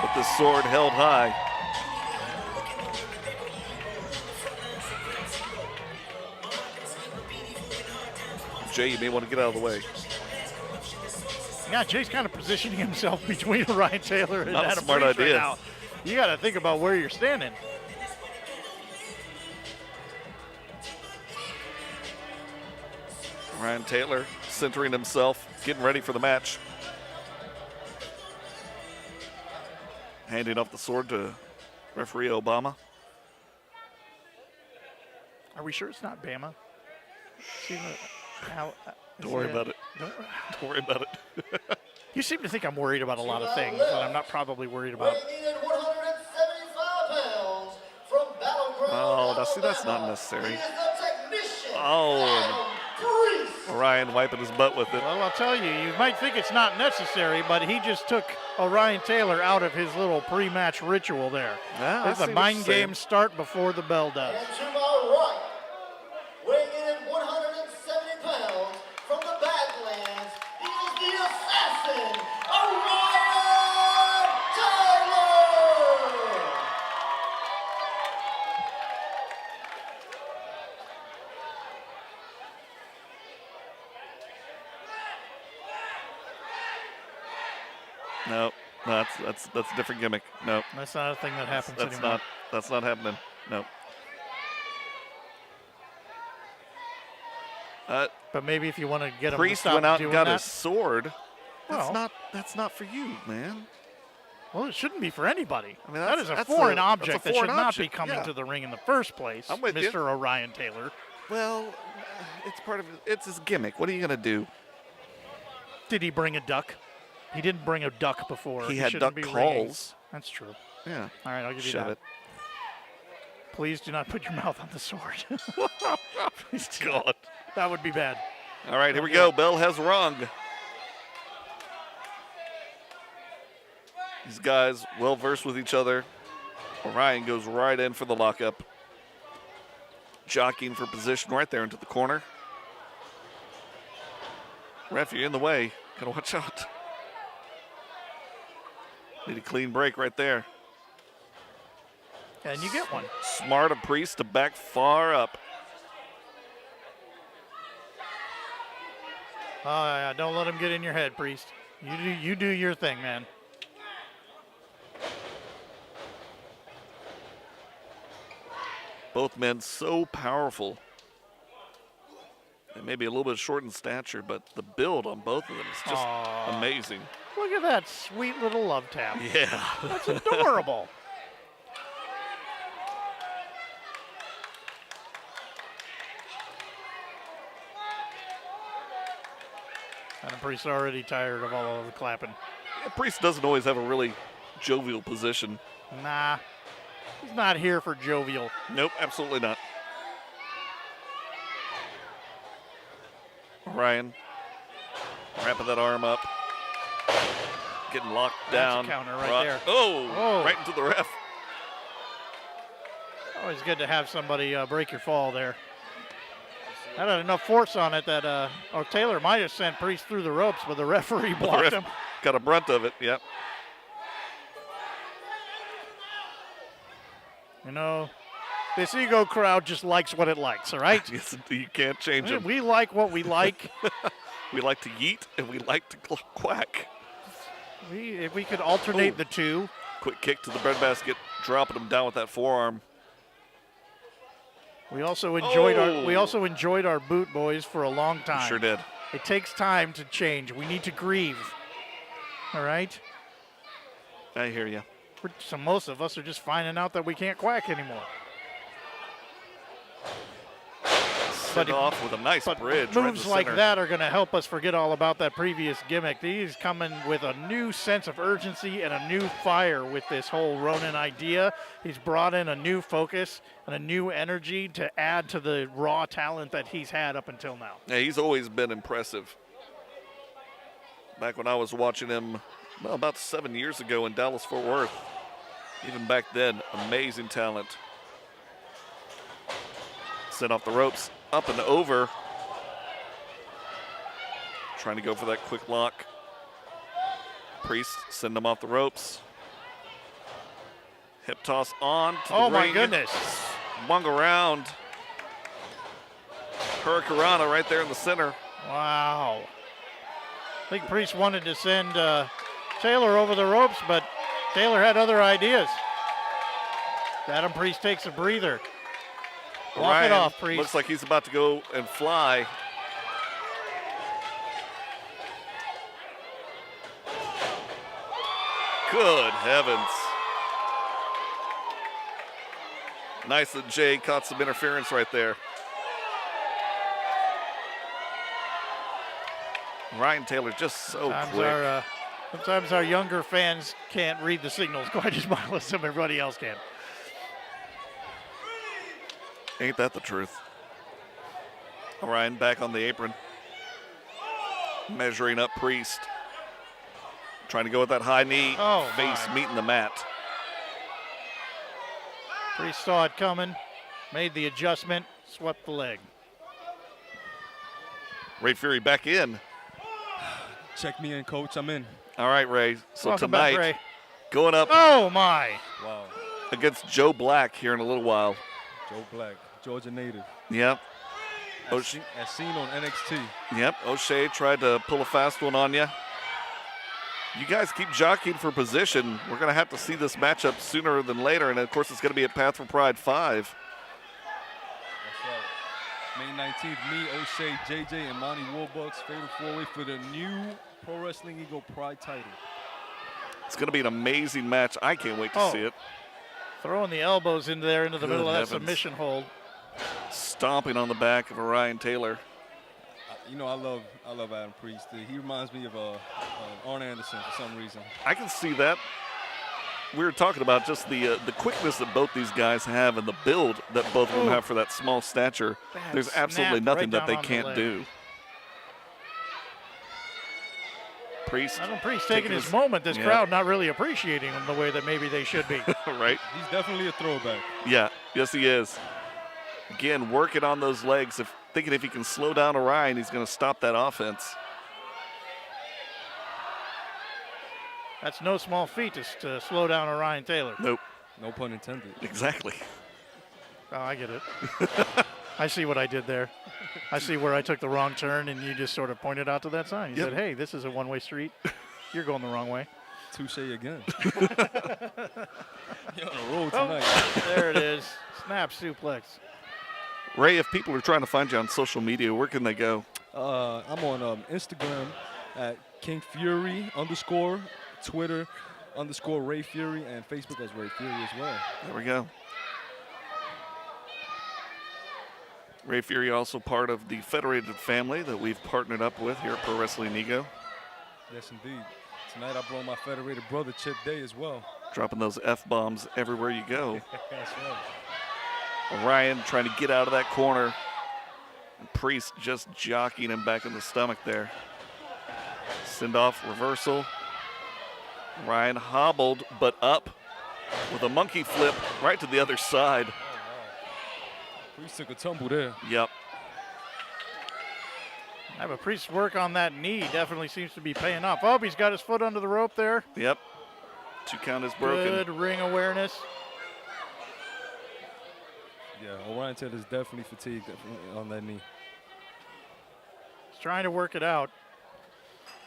with the sword held high. Jay, you may want to get out of the way. Yeah, Jay's kind of positioning himself between Orion Taylor and Not a Adam smart Priest idea. right now. You got to think about where you're standing. Orion Taylor centering himself, getting ready for the match. Handing off the sword to referee Obama. Are we sure it's not Bama? Don't worry about it. Don't- Don't worry about it. You seem to think I'm worried about a lot of things that I'm not probably worried about. weighing in at 175 pounds from Battleground, Oh, now see, that's not Alabama. necessary. He is the technician, Oh, Adam Priest. Orion wiping his butt with it. Well, I'll tell you, you might think it's not necessary, but he just took Orion Taylor out of his little pre-match ritual there. Yeah, I There's see a what mind you're saying. game start before the bell does. And to my right, weighing in at 170 pounds from the Badlands, he is the assassin, Orion Taylor. No, that's a different gimmick. No, That's not a thing that happens that's anymore. that's not happening. No. But maybe if you want to get him to Priest stop went out doing and got that, his sword. Well- That's not for you, man. well, it shouldn't be for anybody. I mean, that is a that's foreign that's object a that foreign should not be object, coming yeah. to the ring in the first place, I'm with you. Mr. Orion Taylor. Well, it's part of it's his gimmick. What are you gonna do? Did he bring a duck? He didn't bring a duck before. He had shouldn't duck be ringing. calls. That's true. Yeah. All right, I'll give you Shove that. it. Please do not put your mouth on the sword. Please do God. not. That would be bad. All right, here we go. Bell has rung. These guys well versed with each other. Orion goes right in for the lockup. Jockeying for position right there into the corner. Ref, you're in the way. Gotta watch out. Need a clean break right there. And you get one. Smart of Priest to back far up. Oh, yeah, don't let him get in your head, Priest. You do your thing, man. Both men so powerful. They may be a little bit short in stature, but the build on both of them is just Aw. amazing. Look at that sweet little love tap. Yeah. That's adorable. Adam Priest already tired of all of the clapping. Priest doesn't always have a really jovial position. Nah, he's not here for jovial. Nope, absolutely not. Ryan wrapping that arm up. Getting locked down. That's a counter right there. Oh, right into the ref. Always good to have somebody break your fall there. That had enough force on it that Taylor might have sent Priest through the ropes, but the referee blocked ref him. Got a brunt of it, yep. You know, this Ego crowd just likes what it likes, all right? Yes, you can't change them. We like what we like. We like to yeet and we like to quack. If we could alternate the two. Quick kick to the breadbasket, dropping him down with that forearm. We also enjoyed our boot boys for a long time. Sure did. It takes time to change. We need to grieve. All right? I hear you. So most of us are just finding out that we can't quack anymore. Set off with a nice bridge. Moves right like center. that are going to help us forget all about that previous gimmick. These coming with a new sense of urgency and a new fire with this whole Ronin idea. He's brought in a new focus and a new energy to add to the raw talent that he's had up until now. Yeah, he's always been impressive. Back when I was watching him about 7 years ago in Dallas-Fort Worth. Even back then, amazing talent. Sent off the ropes, up and over. Trying to go for that quick lock. Priest send him off the ropes. Hip toss on to the ring. Oh my goodness. Swung around. Hurricanrana right there in the center. Wow. I think Priest wanted to send Taylor over the ropes, but Taylor had other ideas. Adam Priest takes a breather. Walk Ryan it off, Priest. Looks like he's about to go and fly. Good heavens. Nice that Jay caught some interference right there. Ryan Taylor just so quick. Sometimes our younger fans can't read the signals quite as well as everybody else can. Ain't that the truth? Ryan back on the apron. Measuring up Priest. Trying to go with that high knee. Face meeting the mat. Priest saw it coming, made the adjustment, swept the leg. Ray Fury back in. Check me in, coach. I'm in. All right, Ray. So Welcome tonight, back, Ray. going up Oh, my. Wow. against Joe Black here in a little while. Joe Black, Georgia native. Yep. As seen on NXT. Yep. O'Shea tried to pull a fast one on you. You guys keep jockeying for position. We're going to have to see this matchup sooner than later. And, of course, it's going to be at Path for Pride 5. That's right. May 19th, me, O'Shea, JJ, and Monty Warbucks fatal four-way for the new Pro Wrestling Eagle Pride title. It's going to be an amazing match. I can't wait to see it. Throwing the elbows into there into the middle of that heavens. submission hold. Stomping on the back of Ryan Taylor. You know, I love Adam Priest. He reminds me of Arn Anderson for some reason. I can see that. We were talking about just the quickness that both these guys have and the build that both of them have for that small stature. That There's absolutely snapped nothing right that they down on the can't leg. do. Priest. Adam Priest taking his moment. This Yeah. crowd not really appreciating him the way that maybe they should be. Right? He's definitely a throwback. Yeah. Yes, he is. Again, working on those legs. Thinking if he can slow down Orion, he's going to stop that offense. That's no small feat to slow down Orion Taylor. Nope. No pun intended. Exactly. Oh, I get it. I see what I did there. I see where I took the wrong turn, and you just sort of pointed out to that sign. You Yep. said, hey, this is a one-way street. You're going the wrong way. Touche again. You're on a roll tonight. There it is. Snap suplex. Ray, if people are trying to find you on social media, where can they go? I'm on Instagram at King Fury _ Twitter _ Ray Fury, and Facebook as Ray Fury as well. There we go. Ray Fury also part of the Federated family that we've partnered up with here at Pro Wrestling Ego. Yes, indeed. Tonight I brought my Federated brother Chip Day as well. Dropping those F-bombs everywhere you go. That's right. Orion trying to get out of that corner. And Priest just jockeying him back in the stomach there. Send off reversal. Ryan hobbled, but up with a monkey flip right to the other side. Priest took a tumble there. Yep. Yeah, but Priest's work on that knee definitely seems to be paying off. Oh, he's got his foot under the rope there. Yep. 2 count is broken. Good ring awareness. Yeah, Orion Taylor's definitely fatigued on that knee. He's trying to work it out.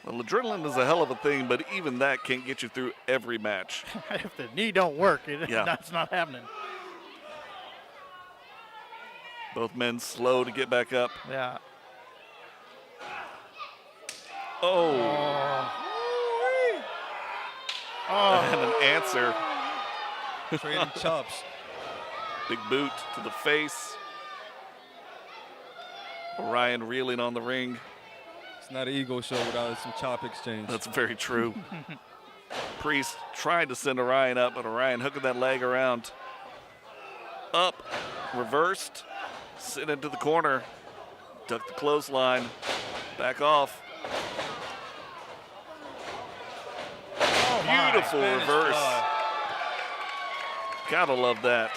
Well, adrenaline is a hell of a thing, but even that can't get you through every match. If the knee don't work, Yeah. that's not happening. Both men slow to get back up. Yeah. Oh, Oh, and an answer. Trading chops. Big boot to the face. Orion reeling on the ring. It's not an ego show without some chop exchange. That's very true. Priest tried to send Orion up, but Orion hooking that leg around. Up, reversed, sit into the corner, duck the clothesline, back off. oh my. Beautiful Spanish reverse. fly. Gotta love that.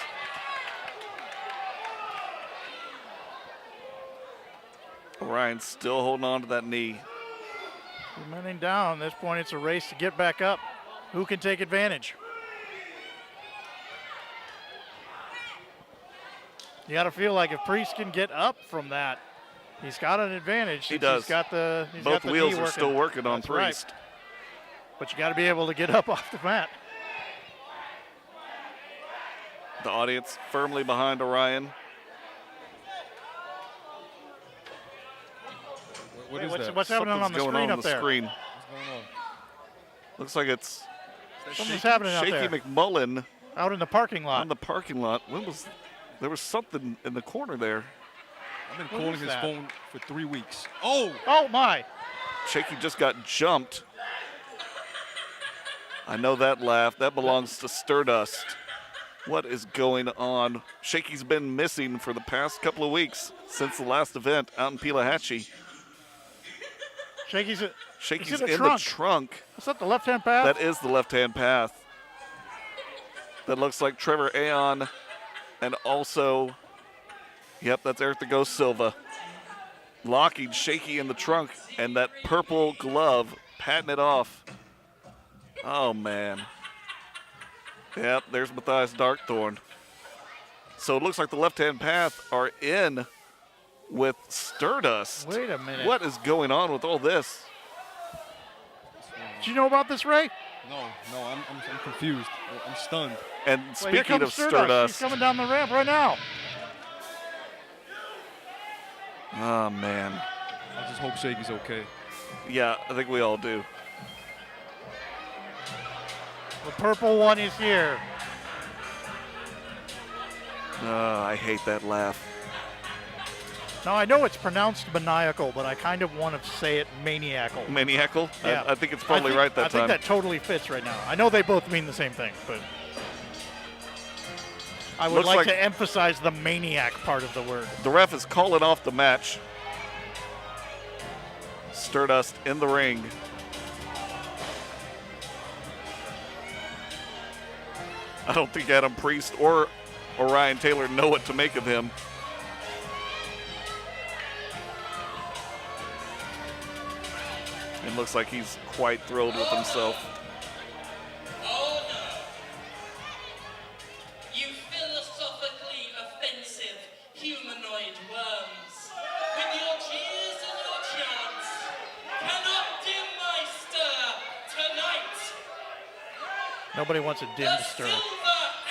Orion's still holding on to that knee. Remaining down. At this point, it's a race to get back up. Who can take advantage? You got to feel like if Priest can get up from that, he's got an advantage. He since does. He's got the Both knee wheels are working. still working on That's right. Priest. But you got to be able to get up off the mat. The audience firmly behind Orion. What Wait, is what's that? what's happening on Something's the going screen on up the there? screen. What's going on? Looks like it's Something's happening out Shaky there. McMullen Out in the parking lot. on the parking lot. There was something in the corner there. I've been What calling is his that? phone for 3 weeks. Oh! Oh my! Shaky just got jumped. I know that laugh. That belongs to Stardust. What is going on? Shaky's been missing for the past couple of weeks since the last event out in Pelahatchie. Shaky's Shaky's in the in trunk. the trunk. Is that the left-hand path? That is the left-hand path. That looks like Trevor Aon and also, yep, that's Eric the Ghost Silva. Locking Shaky in the trunk and that purple glove patting it off. Oh, man. Yep, there's Matthias Darkthorn. So it looks like the left-hand path are in with Stardust. Wait a minute. What is going on with all this? Did you know about this, Ray? No, I'm confused. I'm stunned. And Well, here speaking comes of Stardust. Stardust, He's coming down the ramp right now. oh, man. I just hope Shaky's okay. Yeah, I think we all do. The purple one is here. I hate that laugh. Now, I know it's pronounced maniacal, but I kind of want to say it maniacal. Maniacal? Yeah. I think it's probably I think- right that I time. think that totally fits right now. I know they both mean the same thing, but I would Looks like like- to emphasize the maniac part of the word. The ref is calling off the match. Stardust in the ring. I don't think Adam Priest or Orion Taylor know what to make of him. It looks like he's quite thrilled with himself. Oh no! You philosophically offensive humanoid worms. With your cheers and your chants, cannot dim my stir tonight. Nobody wants a dim The to stir. silver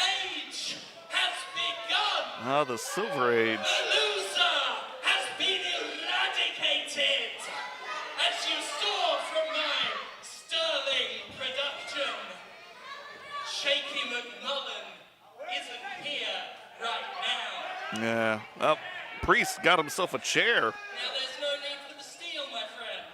age has begun. Ah, the Silver Age. The loser has been eradicated. As you saw from my McMullen isn't here right now. Yeah. Well, Priest got himself a chair. Now there's no need for the steal, my friend.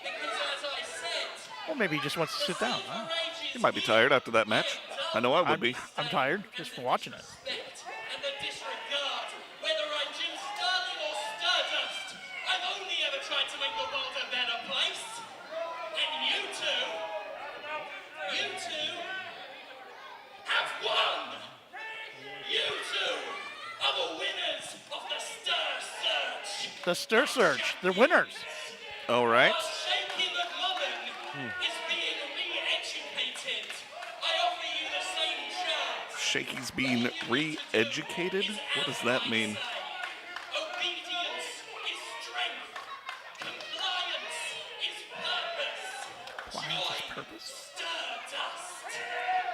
Because as I said, Well, maybe he just wants to sit down. Huh? He might be tired after that match. I know I would be. I'm tired just from watching it. respect and the disregard, whether I'm Jim Sterling or Stardust. I've only ever tried to make the world a better place. And you two have won. You two are the winners of the Stir Search. The Stir Search, they're winners. All right. While Shaky McMullen is being re-educated, I offer you the same chance. Shaky's being re-educated? What does that mean? Obedience is strength. Compliance is purpose. Compliance is purpose. Stardust.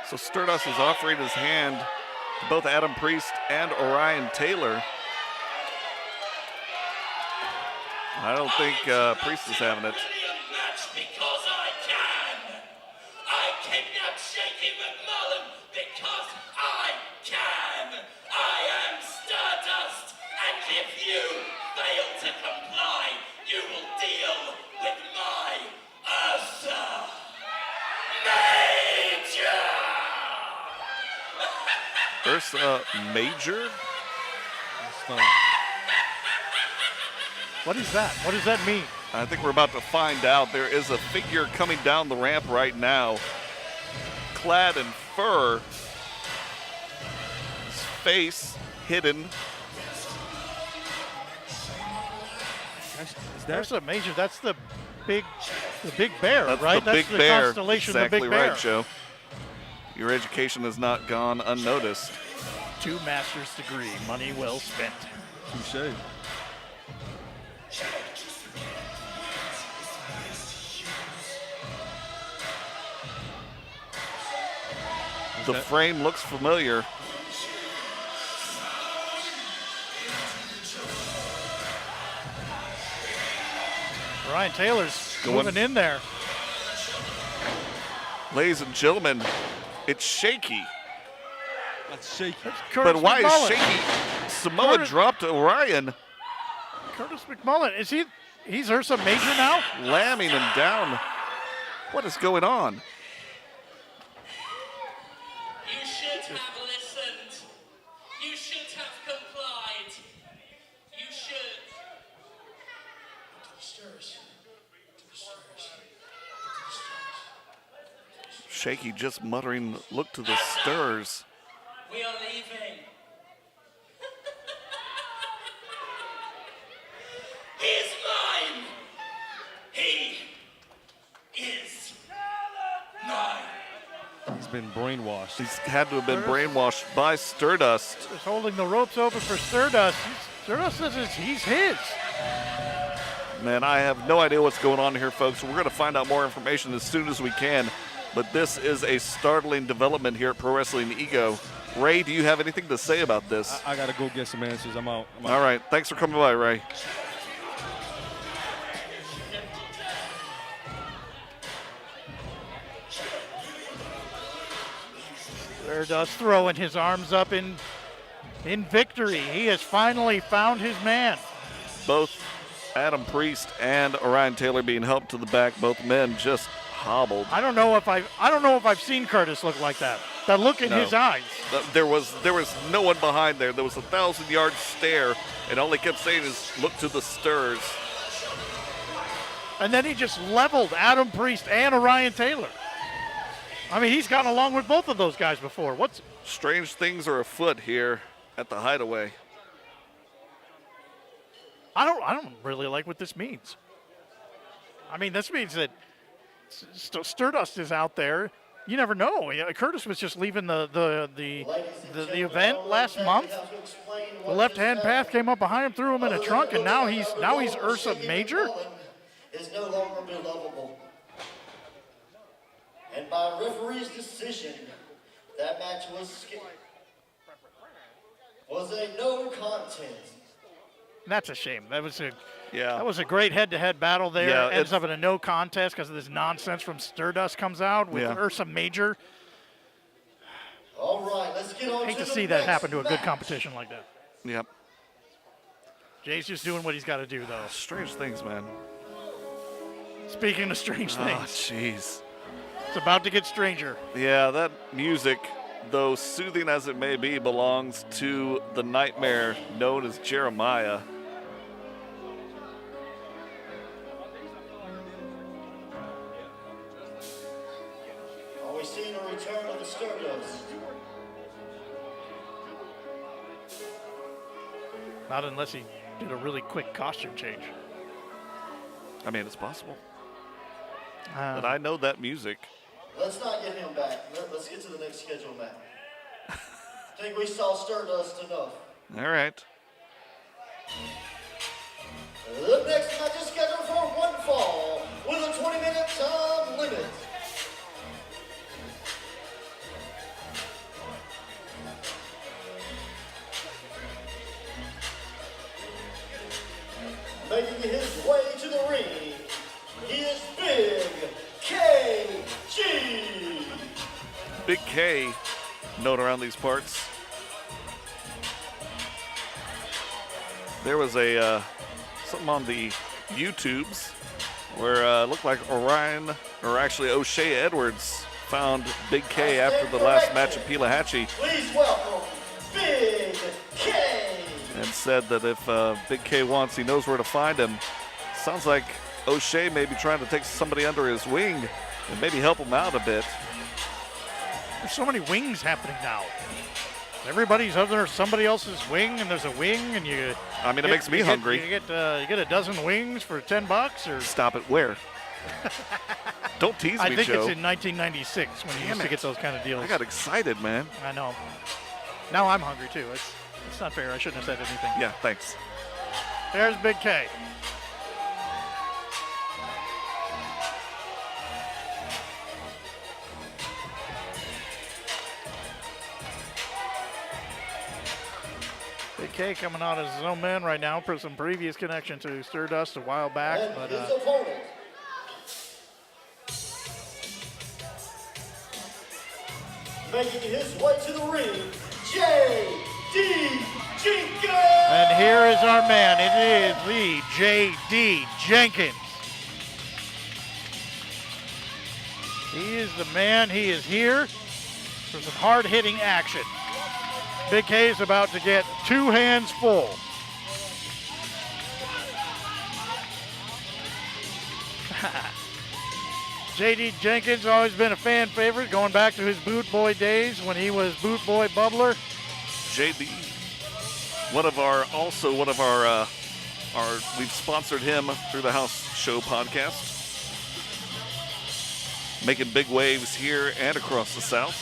So Stardust is offering his hand to both Adam Priest and Orion Taylor. I don't think Priest is having it. Brilliant match because I can. I kidnapped Shaky McMullen because I can. I am Stardust, and if you fail to comply, you will deal with my Ursa Major. Ursa Major? What is that? What does that mean? I think we're about to find out. There is a figure coming down the ramp right now, clad in fur, his face hidden. There's a major. That's the big bear, That's right? the That's big the bear. constellation Exactly of the big bear. right, Joe. Your education has not gone unnoticed. 2 master's degree, money well spent. Touche. The frame looks familiar. Ryan Taylor's Going- moving in there. Ladies and gentlemen, it's Shaky. That's shaky. Curtis But why McMullen. is Shaky? Samoa Curtis- dropped Orion, Curtis McMullen. Is he's Ursa Major now? lamming him down. What is going on? You should have listened. You should have complied. You should. Shaky just muttering, look to the stirs. We are leaving. He's mine. He is mine. He's been brainwashed. He's had to have been brainwashed by Stardust. He's holding the ropes open for Stardust. Stardust says he's his. Man, I have no idea what's going on here, folks. We're going to find out more information as soon as we can. But this is a startling development here at Pro Wrestling Ego. Ray, do you have anything to say about this? I gotta go get some answers. I'm out. All right. Thanks for coming by, Ray. Stardust throwing his arms up in victory. He has finally found his man. Both Adam Priest and Orion Taylor being helped to the back. Both men just hobbled. I don't know if I've seen Curtis look like that. That look in No. his eyes. There was no one behind there. There was a 1,000-yard stare, and all he kept saying is, look to the stirs. And then he just leveled Adam Priest and Orion Taylor. I mean, he's gotten along with both of those guys before. Strange things are afoot here at the Hideaway. I don't really like what this means. I mean, this means that Stardust is out there. You never know. Curtis was just leaving the event last month. The left-hand path came up behind him, threw him in a trunk, and now he's Ursa Major. Is no longer belovable. And by referee's decision, that match was a no contest. That's a shame. That was Yeah. a great head-to-head battle there. Yeah, Ends up in a no contest because of this nonsense from Stardust comes out with Yeah. Ursa Major. All right, let's get on Hate to the see that next happen to a good match. competition like that. Yep. Jay's just doing what he's got to do, though. Strange things, man. Speaking of strange Oh, things, jeez. it's about to get stranger. Yeah, that music, though soothing as it may be, belongs to the nightmare known as Jeremiah. Are we seeing a return of the Stardust? Not unless he did a really quick costume change. I mean, it's possible. Uh, But I know that music. Let's not get him back. Let's get to the next scheduled match. I think we saw Stardust enough. All right. The next match is scheduled for one fall with a 20-minute time limit. Making his way to the ring, he is Big KG. Big K, known around these parts. There was a something on the YouTubes where it looked like Orion, or actually O'Shea Edwards, found Big K after the last match at Pelahatchie Please welcome Big K. and said that if Big K wants, he knows where to find him. Sounds like O'Shea may be trying to take somebody under his wing and maybe help him out a bit. There's so many wings happening now. Everybody's under somebody else's wing, and there's a wing, and you. I mean, it makes me hungry. You get a dozen wings for $10, or Stop it. Where? Don't tease me, I think Joe. it's in 1996 when you Damn used to it. get those kind of deals. I got excited, man. I know. Now I'm hungry too. It's not fair. I shouldn't have said anything. Yeah, thanks. There's Big K. Big K coming out as his own man right now for some previous connection to Stardust a while back, And but his opponent, making his way to the ring, J.D. Jenkins. and here is our man. It is the J.D. Jenkins. He is the man. He is here for some hard-hitting action. Big K is about to get two hands full. J.D. Jenkins always been a fan favorite, going back to his Boot Boy days when he was Boot Boy Bubbler. JD, one of our we've sponsored him through the House Show podcast, making big waves here and across the South.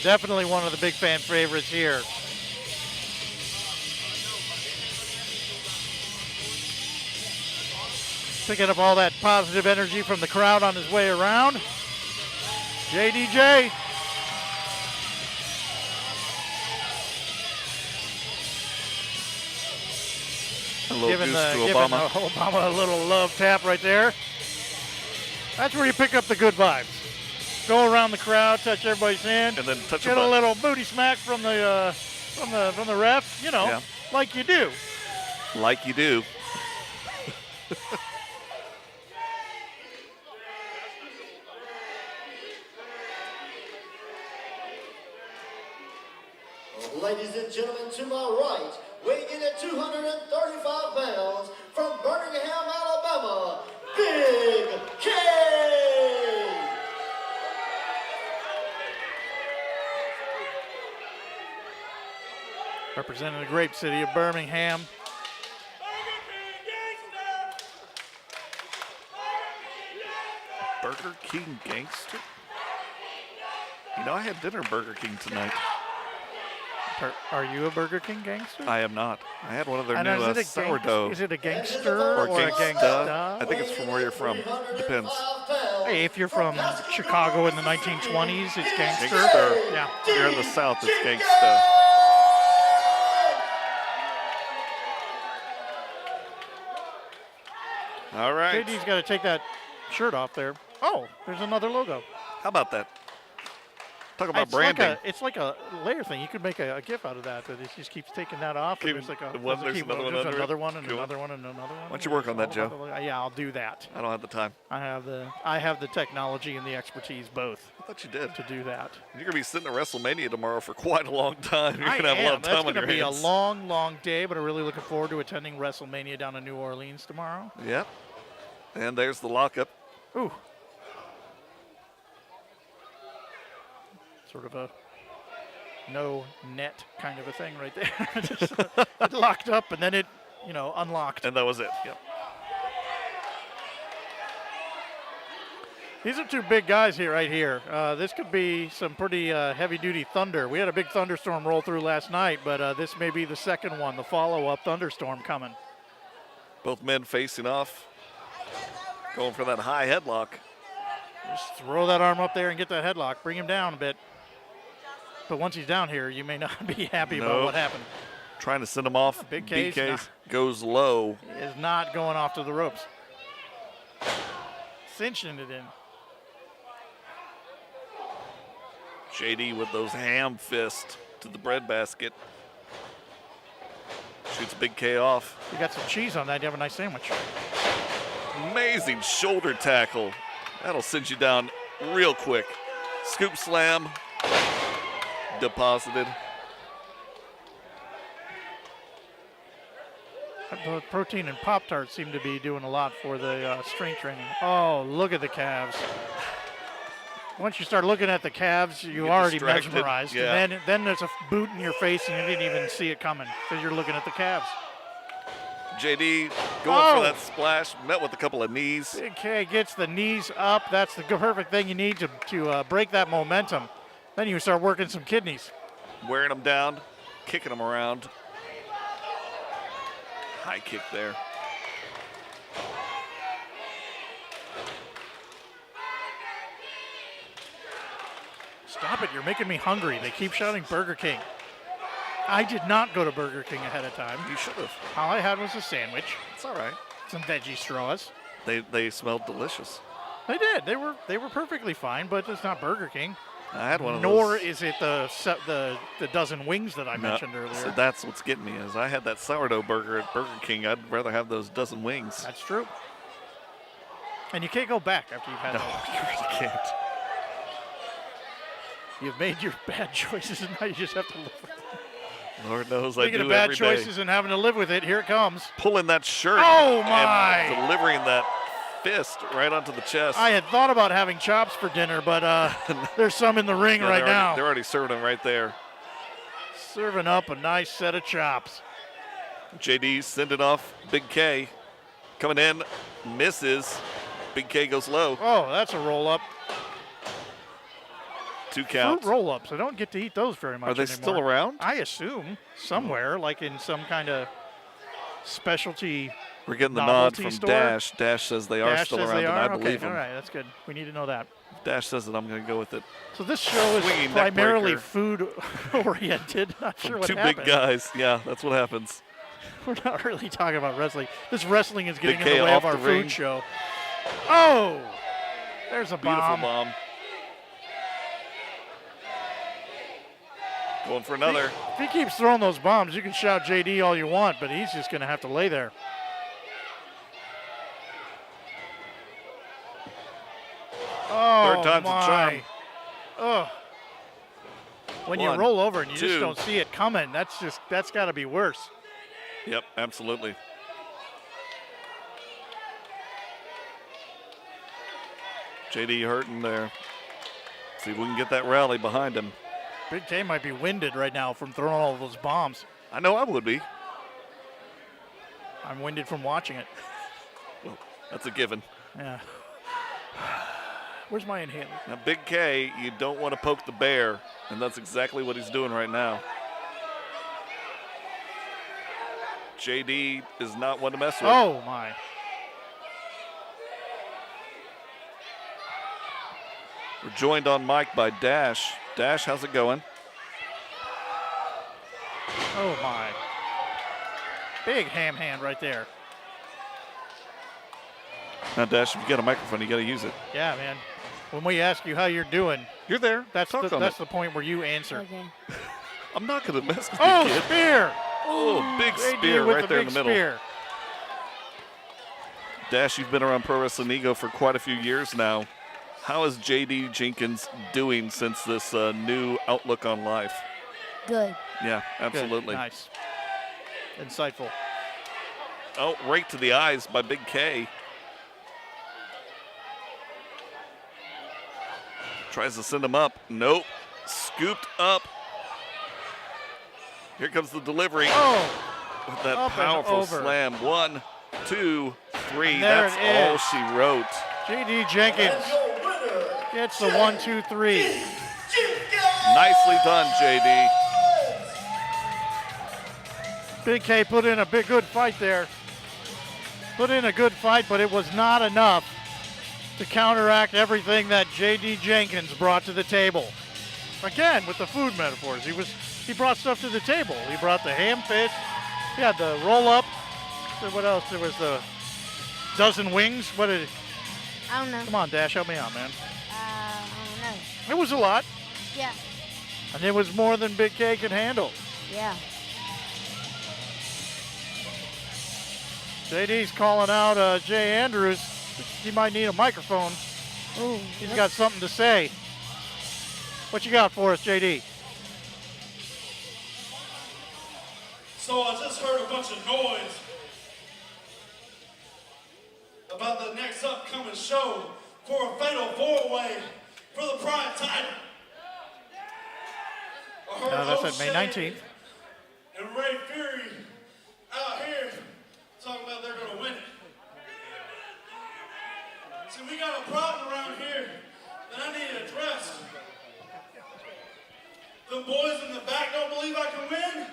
Definitely one of the big fan favorites here. Picking up all that positive energy from the crowd on his way around. JDJ. A little Giving goose to giving Obama. Obama a little love tap right there. That's where you pick up the good vibes. Go around the crowd, touch everybody's hand, And then touch a get a button. little booty smack from the ref. You know, Yeah. like you do. Like you do. Ladies and gentlemen, to my right, weighing in at 235 pounds, from Birmingham, Alabama, Big K. Representing the great city of Birmingham. Burger King gangster? You know, I had dinner at Burger King tonight. Are you a Burger King gangster? I am not. I had one of their And new is it a sourdough. Is it a gangster or a gangsta. gangsta? I think it's from where you're from. Depends. Hey, if you're from Chicago in the 1920s, it's gangster. Gangster. Yeah. If you're in the South, it's gangsta. All right. JD's got to take that shirt off there. Oh, there's another logo. How about that? Talk about It's branding. it's like a layer thing. You could make a GIF out of that. That it just keeps taking that off. And there's like a There's another one there's under it. another one and Cool. another one and another one. Why don't you work on that, It's all Joe? about yeah, I'll do that. I don't have the time. I have the technology and the expertise both I thought you did. to do that. You're going to be sitting at WrestleMania tomorrow for quite a long time. You're going to have a lot of That's time on going your to be hands. a long, long day, but I'm really looking forward to attending WrestleMania down in New Orleans tomorrow. Yep. And there's the lockup. Ooh. Sort of a no net kind of a thing right there. Just, it locked up and then it, unlocked. And that was it. Yep. These are two big guys here, right here. This could be some pretty heavy-duty thunder. We had a big thunderstorm roll through last night, but this may be the second one, the follow-up thunderstorm coming. Both men facing off. Going for that high headlock. Just throw that arm up there and get that headlock. Bring him down a bit. But once he's down here, you may not be happy about Nope. what happened. Trying to send him off. Big K's BK goes low. He is not going off to the ropes. Cinching it in. JD with those ham fists to the breadbasket. Shoots Big K off. You got some cheese on that. You have a nice sandwich. Amazing shoulder tackle. That'll send you down real quick. Scoop slam. Deposited. Protein and Pop-Tarts seem to be doing a lot for the strength training. Oh, look at the calves. Once you start looking at the calves, you get already distracted, mesmerized. yeah. And then there's a boot in your face and you didn't even see it coming because you're looking at the calves. JD going Oh. for that splash. Met with a couple of knees. Big K gets the knees up. That's the perfect thing you need to break that momentum. Then you start working some kidneys. Wearing them down. Kicking them around. High kick there. Stop it, you're making me hungry. They keep shouting Burger King. I did not go to Burger King ahead of time. You should have. All I had was a sandwich, It's all right. some veggie straws. They smelled delicious. They did. They were perfectly fine, but it's not Burger King. I had one of Nor those. is it the dozen wings that I mentioned earlier. So that's what's getting me is I had that sourdough burger at Burger King. I'd rather have those dozen wings. That's true. And you can't go back after you've had No, that. you really can't. You've made your bad choices, and now you just have to live with it. Lord knows I Speaking do of bad every day. choices and having to live with it, here it comes. Pulling that shirt. Oh, my. And delivering that fist right onto the chest. I had thought about having chops for dinner, but there's some in the ring Yeah, right now. They're already serving them right there. Serving up a nice set of chops. JD sending off Big K. Coming in, misses. Big K goes low. Oh, that's a roll-up. 2 Fruit counts. roll-ups. I don't get to eat those very much Are they anymore. still around? I assume somewhere, like in some kind of specialty. We're getting the nod novelty from store? Dash. Dash says they are Dash still says around, they and are. I Okay, believe him. all right, that's good. We need to know that. Dash says that I'm going to go with it. So this show is Swinging neck primarily breaker. food-oriented. Not sure what Two happened. big guys. Yeah, that's what happens. We're not really talking about wrestling. This wrestling is getting Big in K the way of off our the food ring. show. Oh! There's a Beautiful bomb. bomb. Going for another. If he keeps throwing those bombs, you can shout JD all you want, but he's just going to have to lay there. Oh, Third time's a charm. Ugh. When you One, roll over and you just two. don't see it coming, that's got to be worse. Yep, absolutely. JD hurting there. See if we can get that rally behind him. Big K might be winded right now from throwing all those bombs. I know I would be. I'm winded from watching it. That's a given. Yeah. Where's my inhaler? Now, Big K, you don't want to poke the bear, and that's exactly what he's doing right now. JD is not one to mess with. Oh, my. We're joined on mic by Dash. Dash, how's it going? Oh, my. Big ham hand right there. Now, Dash, if you got a microphone, you got to use it. Yeah, man. When we ask you how you're doing, You're there. that's Talk on that's it. the point where you answer. Okay. I'm not going to mess with Oh, you, kid. spear! Oh, big JD spear with right the there in big the middle. spear. Dash, you've been around Pro Wrestling Ego for quite a few years now. How is JD Jenkins doing since this new outlook on life? Good. Yeah, Good. absolutely. Nice. Insightful. Oh, right to the eyes by Big K. Tries to send him up. Nope. Scooped up. Here comes the delivery. Oh, With that up and powerful over. slam. 1, 2, 3. And there That's it all is. she wrote. JD Jenkins And your winner, gets the 1, 2, 3. Nicely done, JD. Big K put in a good fight there. Put in a good fight, but it was not enough to counteract everything that JD Jenkins brought to the table. Again, with the food metaphors, he brought stuff to the table. He brought the ham fish. He had the roll up. What else? There was the dozen wings. What did? I don't know. Come on, Dash, help me out, man. I don't know. It was a lot, Yeah. and it was more than Big K could handle. Yeah. JD's calling out Jay Andrews. He might need a microphone. Ooh. He's got something to say. What you got for us, JD? So I just heard a bunch of noise about the next upcoming show for a fatal four-way for the Pride title. I heard That's at May O'Shea 19th. and Ray Fury out here talking about they're gonna win it. See, we got a problem around here that I need to address. The boys in the back don't believe I can win.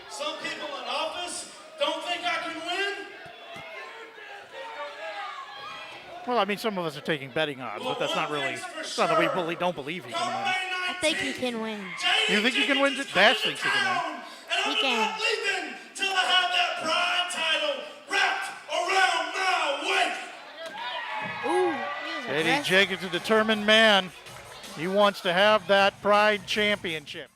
Some people in office don't think I can win. Well, I mean, some of us are taking betting odds, but that's not really. It's not that we don't believe he Come can win. May I think he can win. 19th, You think he can win? JD Dash Jenkins thinks he can win. town, And He I'm can. not leaving till I have that Pride title wrapped around my waist. Ooh. He was JD aggressive. Jenkins, a determined man. He wants to have that Pride championship.